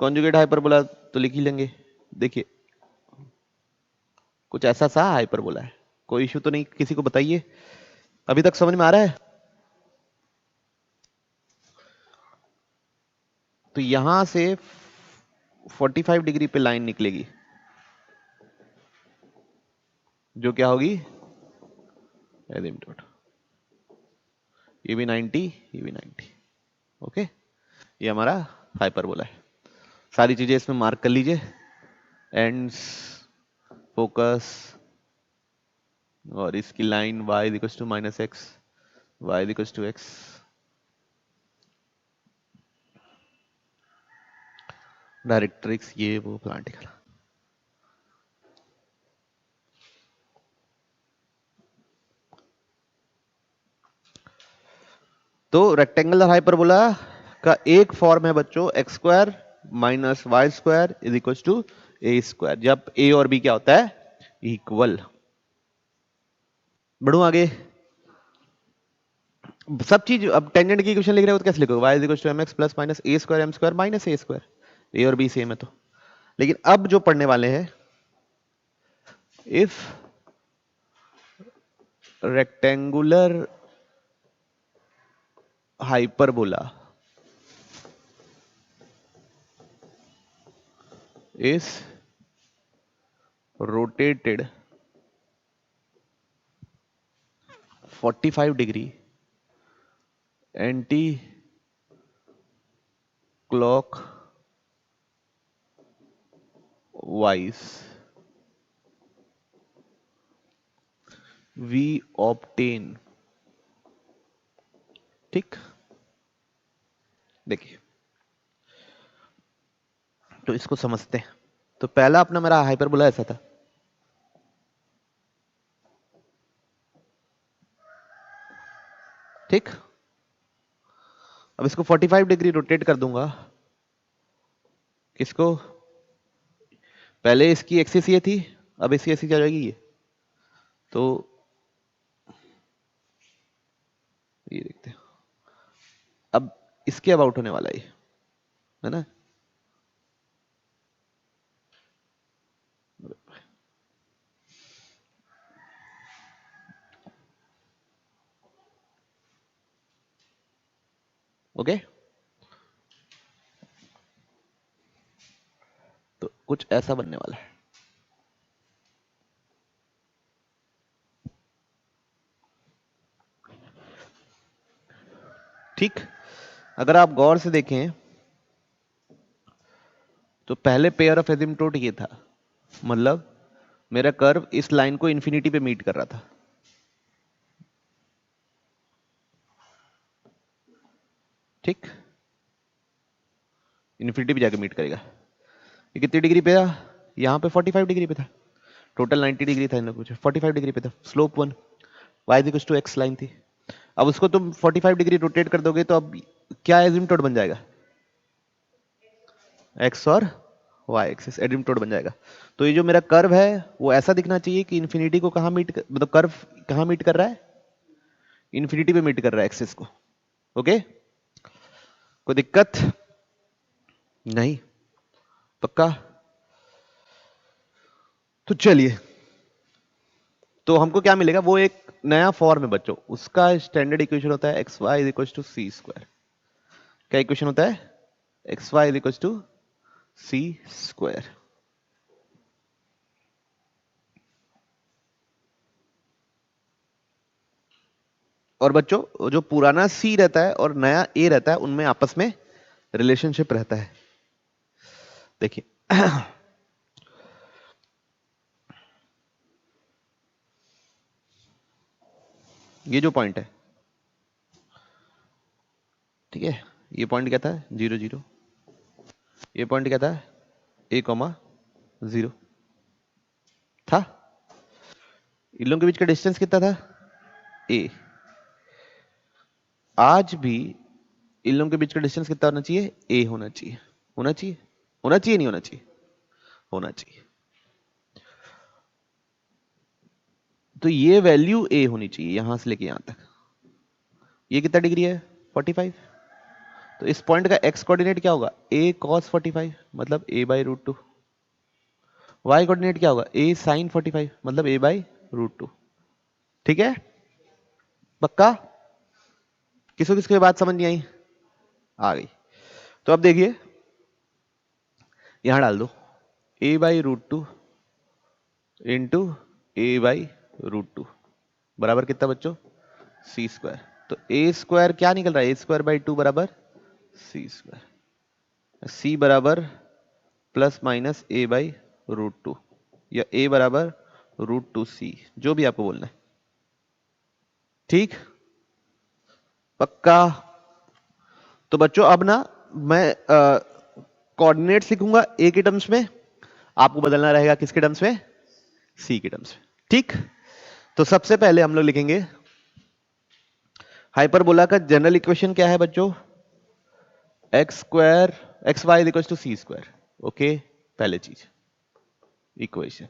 कॉन्जुगेट हाइपरबोला तो लिख ही लेंगे। देखिए कुछ ऐसा सा हाइपरबोला है, कोई इशू तो नहीं, किसी को बताइए। अभी तक समझ में आ रहा है? तो यहां से 45 डिग्री पे लाइन निकलेगी, जो क्या होगी? एसिम्प्टोट। ये भी 90, ये भी 90। ओके, ये हमारा हाइपरबोला है। सारी चीजें इसमें मार्क कर लीजिए, एंड्स, फोकस, और इसकी line y equals to minus x, y equals to x. Directrix, ये वो प्लांटिकल। तो रेक्टेंगुलर हाइपरबोला का एक फॉर्म है बच्चों x square minus Y square is equal to a square, जब ए और बी क्या होता है? इक्वल। बढ़ू आगे, सब चीज। अब टेंजेंट की इक्वेशन लिख रहे हो तो कैसे लिखोगे? Y is equal to M x plus minus A square M square minus A square, a और बी सेम है तो। लेकिन अब जो पढ़ने वाले हैं, if rectangular hyperbola is rotated 45 degree anti clockwise, we obtain ठीक, देखिए तो इसको समझते हैं। तो पहला अपना मेरा हाइपरबोला ऐसा था, ठीक। अब इसको 45 डिग्री रोटेट कर दूंगा, किसको, पहले इसकी एक्सिस ये थी, अब इसकी एक्सिस क्या हो जाएगी ये, तो ये देखते हैं, अब इसके अबाउट होने वाला है ना। ओके, तो कुछ ऐसा बनने वाला है। ठीक, अगर आप गौर से देखें तो पहले पेयर ऑफ एसिम्प्टोट ये था, मतलब मेरा कर्व इस लाइन को इन्फिनिटी पे मीट कर रहा था, ठीक, इन्फिनिटी पे जाके मीट करेगा। ये कितनी डिग्री पे था, यहाँ पे 45 डिग्री पे था, टोटल 90 डिग्री था, कुछ 45 डिग्री पे था, slope 1, y equals to x line थी। अब उसको तुम 45 डिग्री रोटेट कर दोगे तो अब क्या एसिम्प्टोट बन जाएगा, x और y एक्सिस एसिम्प्टोट बन जाएगा। तो ये जो मेरा कर्व है वो ऐसा दिखना चाहिए कि इन्फिनिटी को कहाँ मीट मतलब कर्व कहाँ मीट कर रहा है, इन्फिनिटी पे मीट कर रहा है एक्सिस को। ओके, कोई दिक्कत नहीं, पक्का। तो चलिए, तो हमको क्या मिलेगा, वो एक नया फॉर्म है बच्चों, उसका स्टैंडर्ड इक्वेशन होता है x y is equal to c square. क्या इक्वेशन होता है, x y is equal to c square. और बच्चों जो पुराना सी रहता है और नया ए रहता है उनमें आपस में रिलेशनशिप रहता है। देखिए ये जो पॉइंट है, ठीक है, ये पॉइंट क्या था, 0 0, ये पॉइंट क्या था, ए कॉमा 0 था। इन लोगों के बीच का डिस्टेंस कितना था, ए। आज भी इन लोगों के बीच का डिस्टेंस कितना होना चाहिए, ए होना चाहिए, होना चाहिए, होना चाहिए, नहीं होना चाहिए, होना चाहिए। तो ये वैल्यू ए होनी चाहिए यहां से लेके यहां तक। ये कितना डिग्री है, 45। तो इस पॉइंट का एक्स कोऑर्डिनेट क्या होगा, ए कॉस 45 मतलब a by root two. Y coordinate क्या होगा, ए साइन 45 मतलब ए बाई रूट टू। ठीक है, पक्का। किसको किसको बात समझ नहीं आई, आ गई। तो अब देखिए यहां डाल दो a by root two into a by root two बराबर कितना बच्चों, सी स्क्वायर। तो ए स्क्वायर क्या निकल रहा है, ए स्क्वायर बाई टू बराबर सी स्क्वायर। सी बराबर plus minus A by root two या ए बराबर रूट टू सी, जो भी आपको बोलना है। ठीक, पक्का। तो बच्चों अब ना मैं कोऑर्डिनेट्स लिखूंगा ए के टर्म्स में, आपको बदलना रहेगा किसके टर्म्स में, सी के टर्म्स में। ठीक, तो सबसे पहले हम लोग लिखेंगे हाइपरबोला का जनरल इक्वेशन क्या है बच्चों, x square x y equal to c square. Okay, पहले चीज इक्वेशन।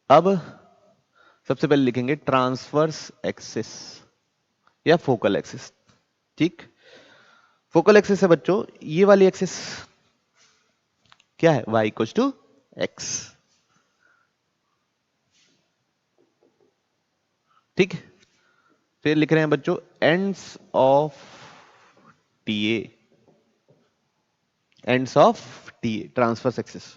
अब सबसे पहले लिखेंगे ट्रांसवर्स एक्सिस या फोकल एक्सिस। ठीक, फोकल एक्सिस है बच्चों ये वाली एक्सिस, क्या है, y इक्वल टू एक्स। ठीक, फिर लिख रहे हैं बच्चों ends of TA, ends of TA transverse axis.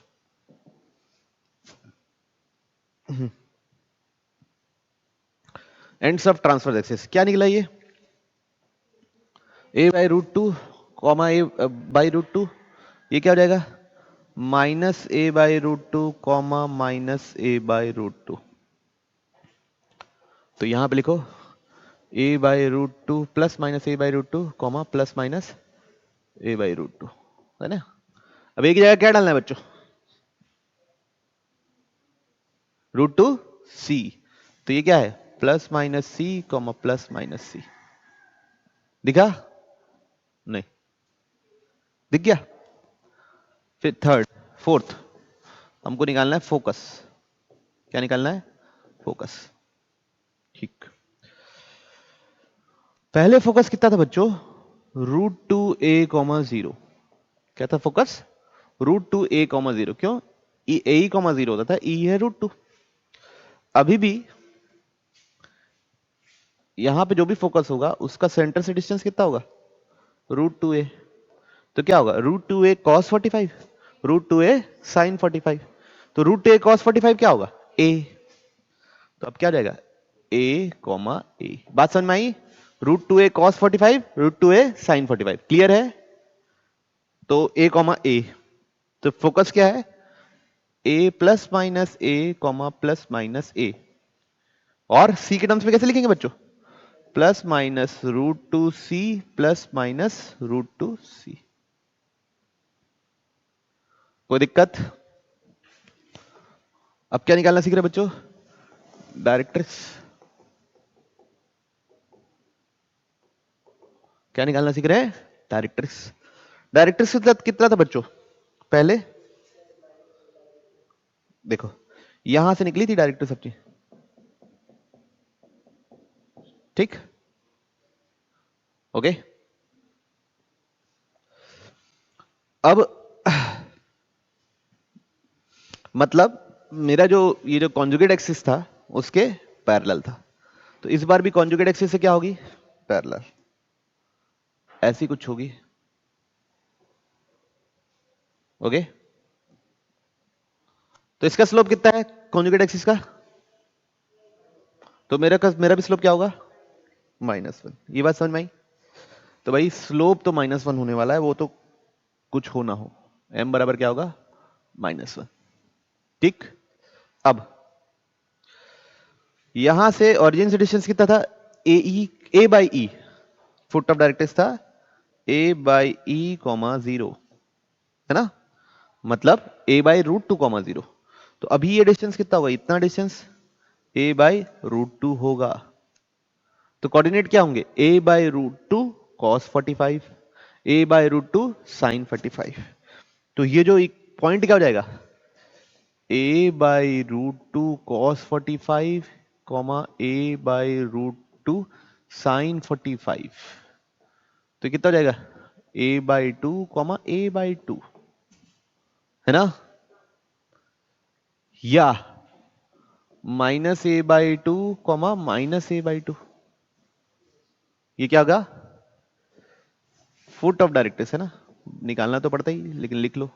Ends of transverse axis क्या निकला, ये a by root two comma a by root two, ये क्या हो जाएगा, -a by root two comma -a by root two. तो यहां पे लिखो a/√2 plus minus a/√2 comma plus minus a/√2, है ना। अब एक जगह क्या डालना है बच्चों, √2 c। तो ये क्या है, plus minus C comma plus minus सी। दिखा नहीं, दिख गया। फिर थर्ड, फोर्थ हमको निकालना है फोकस। क्या निकालना है, फोकस। ठीक, पहले फोकस कितना था बच्चों, √2a,0। क्या था फोकस, √2a,0। क्यों, a,0 होता था, e है √2। अभी भी यहां पे जो भी फोकस होगा उसका सेंटर से डिस्टेंस कितना होगा, √2a। तो क्या होगा, √2a cos 45, √2a sin 45। तो √2a cos 45 क्या होगा, a। तो अब क्या हो जाएगा, a, बात समझ में आई। √2a cos 45, √2a sin 45, clear है। तो a, तो फोकस क्या है, a plus minus a plus minus a। और c के टर्म्स में कैसे लिखेंगे बच्चों, plus minus √2c plus minus √2c। कोई दिक्कत। अब क्या निकालना सीख रहे बच्चों, डायरेक्ट्रिक्स। क्या निकालना सीख रहे हैं, डायरेक्ट्रिक्स। डायरेक्ट्रिक्स कितना था बच्चों, पहले देखो यहां से निकली थी डायरेक्ट्रिक्स अपनी, ठीक, ओके। अब मतलब मेरा जो ये जो कॉन्जुगेट एक्सिस था उसके पैरेलल था। तो इस बार भी कॉन्जुगेट एक्सिस से क्या होगी, पैरेलल, ऐसी कुछ होगी, ओके। तो इसका स्लोप कितना है कॉन्जुगेट एक्सिस का, तो मेरा भी स्लोप क्या होगा, -1। ये बात समझ में आई। तो भाई स्लोप तो -1 होने वाला है, वो तो कुछ हो ना हो, m बराबर क्या होगा, -1, ठीक। अब यहां से ओरिजिन से डिस्टेंस कितना था, a/e, फुट ऑफ डायरेक्ट्रिक्स था a/e, 0, है ना, मतलब a/√2, 0। तो अभी ये डिस्टेंस कितना होगा, इतना डिस्टेंस a/√2 होगा। तो कोऑर्डिनेट क्या होंगे, a/√2 cos 45, a/√2 sin 45। तो ये जो एक पॉइंट क्या हो जाएगा, a/√2 cos 45, a/√2 sin 45। तो कितना हो जाएगा, a/2, a/2, है ना, या -a/2, -a/2। ये क्या होगा, फुट ऑफ डायरेक्ट्रिक्स, है ना, निकालना तो पड़ता ही, लेकिन लिख लो,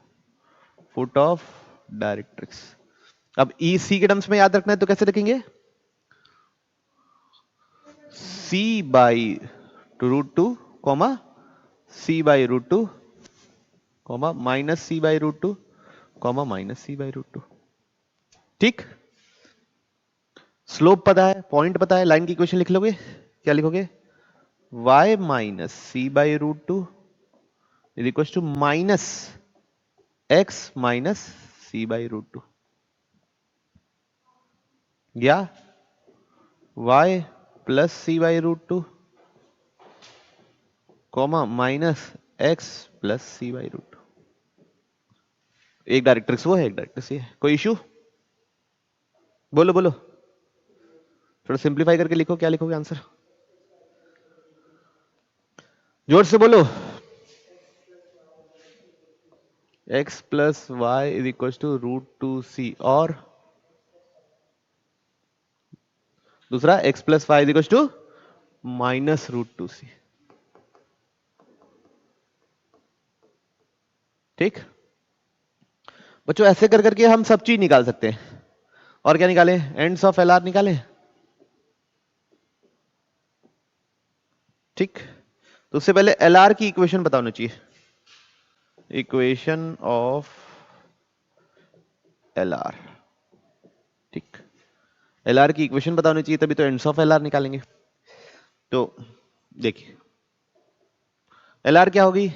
फुट ऑफ डायरेक्ट्रिक्स। अब ई सी के टर्म्स में याद रखना है तो कैसे रखेंगे, c/√2, c/√2, -c/√2, -c/√2, ठीक। स्लोप पता है, पॉइंट पता है, लाइन की इक्वेशन लिख लोगे, क्या लिखोगे, y minus c/√2 is equal to minus x minus c/√2, या y plus c/√2, minus x plus c/√2। एक डायरेक्ट्रिक्स वो है, एक डायरेक्ट्रिक्स ये है। कोई इश्यू, बोलो बोलो, थोड़ा सिंप्लीफाई करके लिखो, क्या लिखोगे आंसर, जोर से बोलो। x plus y is equal to √2c, और दूसरा x plus y is equal to -√2c, ठीक। बच्चों ऐसे कर करके हम सब चीज निकाल सकते हैं। और क्या निकालें, एंड्स ऑफ एलआर निकालें, ठीक। तो उससे पहले एलआर की इक्वेशन बताना चाहिए, इक्वेशन ऑफ एलआर, ठीक। एल आर की इक्वेशन पता होनी चाहिए, तभी तो एंड्स ऑफ एल आर निकालेंगे। तो देखिए एल आर क्या होगी,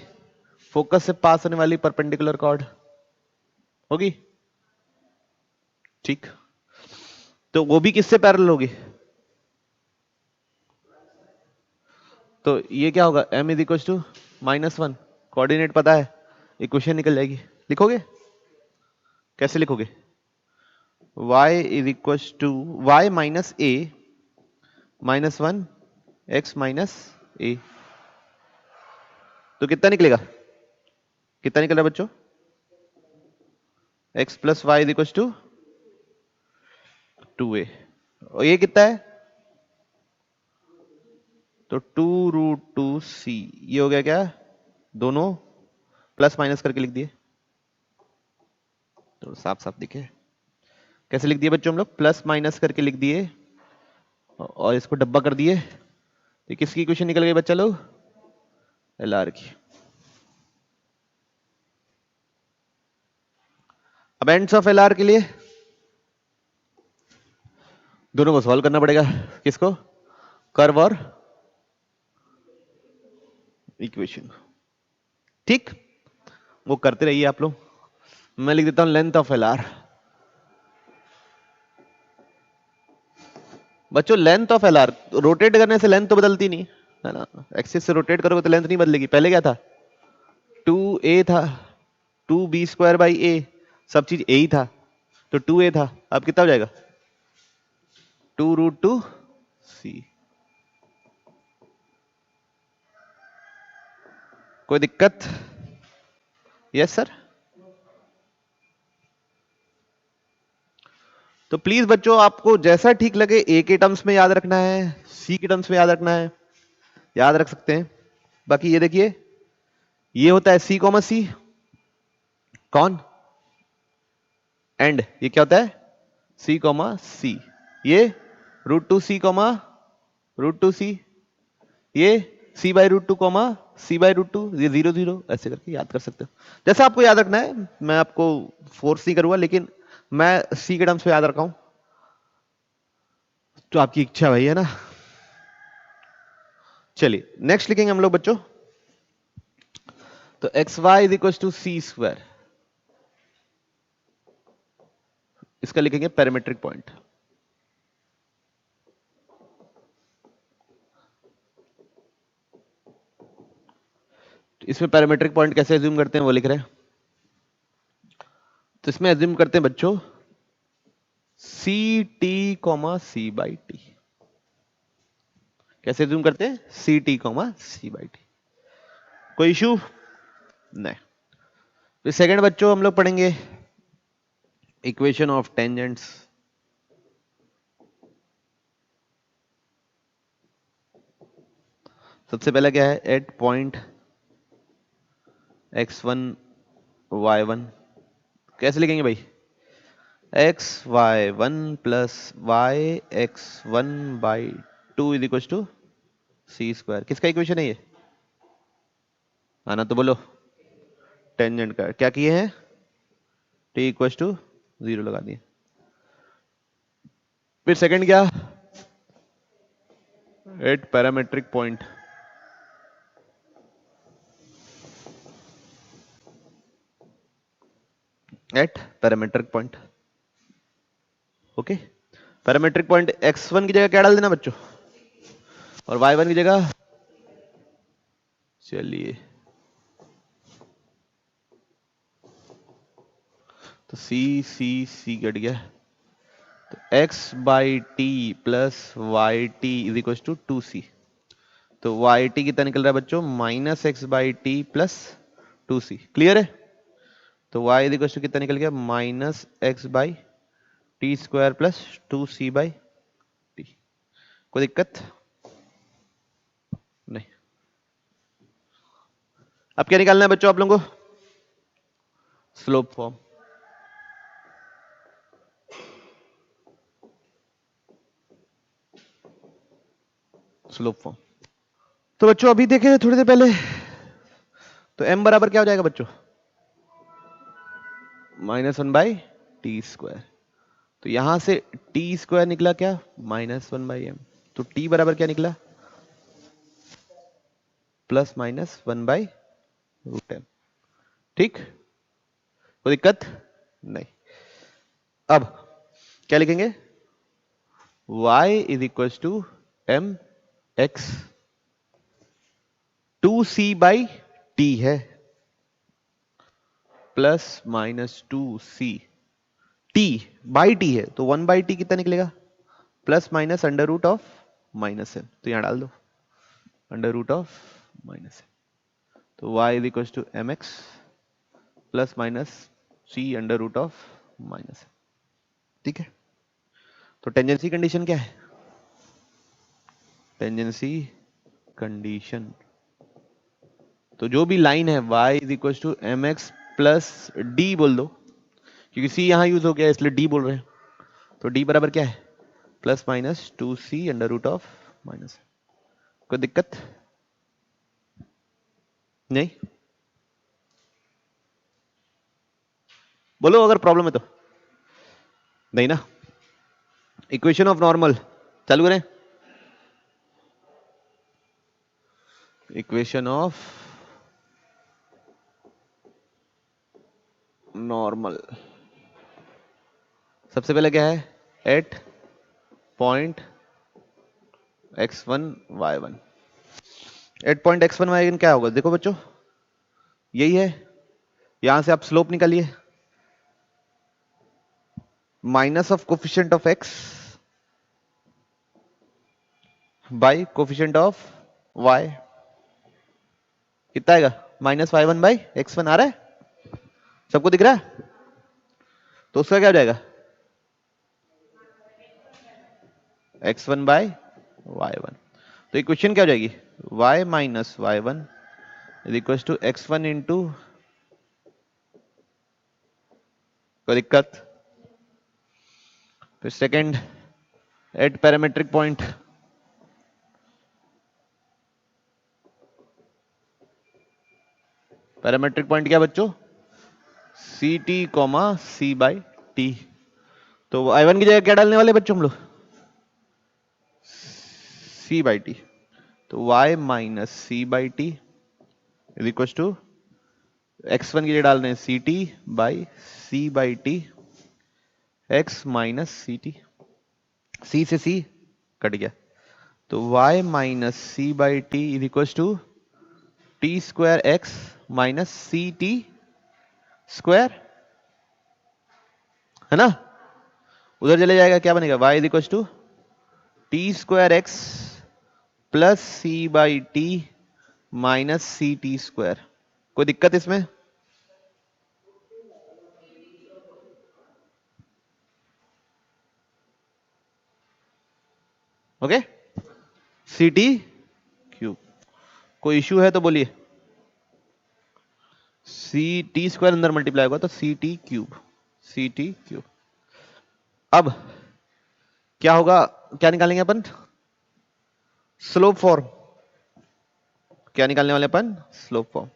फोकस से पास होने वाली परपेंडिकुलर कॉर्ड होगी, ठीक। तो वो भी किससे पैरेलल होगी, तो ये क्या होगा, m is equal to -1, coordinate पता है, इक्वेशन निकल जाएगी। लिखोगे, कैसे लिखोगे, y is equal to y minus a -1 x minus a, तो कितना निकलेगा, कितना निकल रहा है बच्चों, x plus y is equal to 2a, और ये कितना है, तो 2√2c, ये हो गया क्या, दोनों प्लस माइनस करके लिख दिए, तो साफ साफ दिखे, कैसे लिख दिए बच्चों हम लोग, प्लस माइनस करके लिख दिए और इसको डब्बा कर दिए, तो किसकी इक्वेशन निकल गई बच्चा लोग, एल आर की। अब एंड्स ऑफ एल आर के लिए दोनों को सॉल्व करना पड़ेगा, किसको, कर्व और इक्वेशन, ठीक, वो करते रहिए आप लोग। मैं लिख देता हूं लेंथ ऑफ एल आर। बच्चों length of L are, rotate करने से लेंथ तो बदलती नहीं है ना, एक्सिस से रोटेट करोगे तो लेंथ नहीं बदलेगी। पहले क्या था, 2a था, 2b² बाई a, सब चीज a ही था, तो 2a था, अब कितना हो जाएगा, 2√2c। कोई दिक्कत, यस सर। तो प्लीज बच्चों आपको जैसा ठीक लगे, a के टर्म्स में याद रखना है, c के टर्म्स में याद रखना है, याद रख सकते हैं। बाकी ये देखिए, ये होता है c, c, कौन, एंड ये क्या होता है, c, c, ये √2c, √2c, ये c बाई √2, c बाई √2, ये 0 0, ऐसे करके याद कर सकते हो, जैसा आपको याद रखना है। मैं आपको फोर्स नहीं करूंगा, लेकिन मैं c के टर्म्स पे याद रखा हूं, तो आपकी इच्छा भाई है ना। चलिए नेक्स्ट लिखेंगे हम लोग बच्चों, तो x y is equal to c², इसका लिखेंगे पैरामीट्रिक पॉइंट। इसमें पैरामीट्रिक पॉइंट कैसे एज्यूम करते हैं वो लिख रहे हैं, तो इसमें एज्यूम करते हैं बच्चों c t c by t, कैसे एज्यूम करते हैं, c t c by t, कोई इशू नहीं। फिर सेकंड बच्चों हम लोग पढ़ेंगे इक्वेशन ऑफ टेंजेंट्स। सबसे पहला क्या है, एट पॉइंट x1 y1, कैसे लिखेंगे भाई, xy1 plus yx1 by 2 is equal to c², किसका इक्वेशन है ये, आना तो बोलो, टेंजेंट का। क्या किए हैं, t इक्वल टू 0 लगा दिए। फिर सेकंड क्या, at parametric point, at parametric point, okay. Parametric point x1 की जगह क्या डाल देना बच्चों, और y1 की जगह, चलिए तो c कट गया, तो x by t plus y t is equal to 2c, तो वाई टी कितना निकल रहा है बच्चों, -x by t plus 2c, clear है। तो y इज इक्वल टू कितना निकल गया, -x by t² plus 2c by t, कोई दिक्कत नहीं। अब क्या निकालना है बच्चों आप लोगों को, स्लोप फॉर्म, स्लोप फॉर्म। तो बच्चों अभी देखे थोड़ी देर पहले, तो m बराबर क्या हो जाएगा बच्चों, -1 बाई टी², तो यहां से टी स्क्वायर निकला क्या, -1/m। तो टी बराबर क्या निकला, +-1/√m। ठीक, कोई दिक्कत नहीं। अब क्या लिखेंगे, y is equal to mx 2c/t है, +-2c, t बाई टी है तो 1/t कितना निकलेगा, +-√(-m)। तो यहां डाल दो √(-m)। तो y is equal to mx +-c√(-m)। ठीक है, तो टेंजेंसी कंडीशन क्या है, टेंजेंसी कंडीशन, तो जो भी लाइन है y is equal to mx plus d बोल दो, क्योंकि c यहां यूज हो गया इसलिए d बोल रहे हैं। तो d बराबर क्या है, +-2c√(-m)। कोई दिक्कत नहीं, बोलो अगर प्रॉब्लम है तो। नहीं ना, इक्वेशन ऑफ नॉर्मल चालू करें, इक्वेशन ऑफ नॉर्मल सबसे पहले क्या है, eight point x1 y1। At point x1 y1 क्या होगा, देखो बच्चों यही है, यहां से आप स्लोप निकालिए, minus of coefficient of x by coefficient of y, कितना आएगा, -y1/x1 आ रहा है, सबको दिख रहा है, तो उसका क्या हो जाएगा, x1/y1। तो इक्वेशन क्या हो जाएगी, y minus y1 is equal to x1 into, कोई दिक्कत, फिर second at parametric point, parametric point क्या बच्चों, सी टी कॉमा c/t। तो i1 की जगह क्या डालने वाले बच्चों हम लोग, c/t। तो y minus c/t is equal to x1 की जगह डाल रहे हैं c/t x minus ct, c से c कट गया, तो y minus c/t is equal to t² x minus ct square, है ना, उधर चले जाएगा, क्या बनेगा, y is equal to t² x plus c/t minus ct square. कोई दिक्कत इसमें, ओके, ct क्यूब। कोई इश्यू है तो बोलिए, ct स्क्वायर अंदर मल्टीप्लाई होगा तो ct क्यूब। अब क्या होगा, क्या निकालेंगे अपन, स्लोप फॉर्म, क्या निकालने वाले अपन, स्लोप फॉर्म।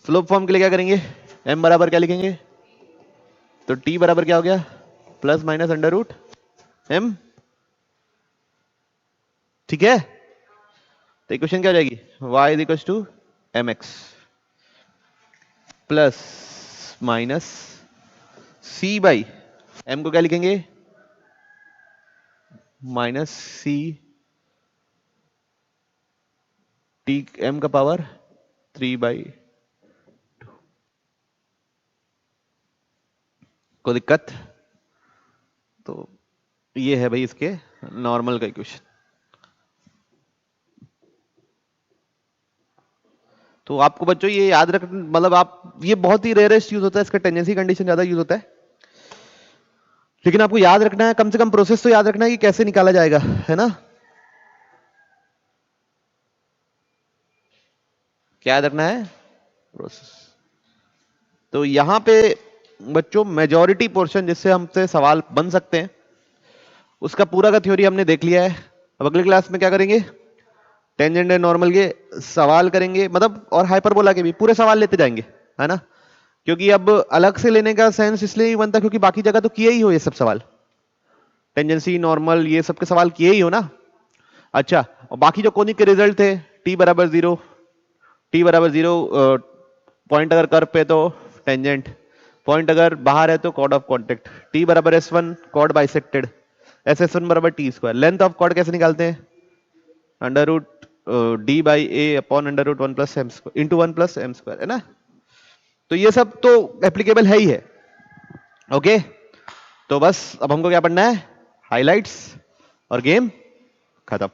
स्लोप फॉर्म के लिए क्या करेंगे, m बराबर क्या लिखेंगे, तो t बराबर क्या हो गया, +-√m। ठीक है, तो इक्वेशन क्या हो जाएगी, y is equal to mx plus minus c/m को क्या लिखेंगे, माइनस c t m का पावर 3/2। कोई दिक्कत, तो ये है भाई इसके नॉर्मल का इक्वेशन। तो आपको बच्चों ये याद रख, मतलब आप, ये बहुत ही रेयरेस्ट यूज होता है इसका, टेंडेंसी कंडीशन ज्यादा यूज होता है, लेकिन आपको याद रखना है, कम से कम प्रोसेस तो याद रखना है कि कैसे निकाला जाएगा, है ना, क्या याद रखना है, प्रोसेस। तो यहां पे बच्चों मेजॉरिटी पोर्शन जिससे हमसे सवाल बन सकते हैं उसका पूरा का थ्योरी हमने देख लिया है। अब अगली क्लास में क्या करेंगे, टेंजेंट एंड नॉर्मल के सवाल करेंगे, मतलब और हाइपरबोला के भी पूरे सवाल लेते जाएंगे, है ना, क्योंकि अब अलग से लेने का सेंस इसलिए नहीं बनता क्योंकि बाकी जगह तो किए ही हो ये सब सवाल, टेंजेंसी नॉर्मल ये सब के सवाल किए ही हो ना। अच्छा, और बाकी जो कोनिक के रिजल्ट थे, टी बराबर जीरो, पॉइंट अगर कर्व पे तो टेंजेंट, पॉइंट अगर बाहर है तो कॉर्ड ऑफ कॉन्टेक्ट, टी बराबर S1 कॉर्ड बाइसेक्टेड, S1 बराबर t square. Length of chord कैसे निकालते हैं, under root d by a upon under root 1 plus m square into 1 plus m square, है ना। तो ये सब तो एप्लीकेबल है ही है। ओके, तो बस अब हमको क्या पढ़ना है, हाइलाइट्स और गेम खत्म।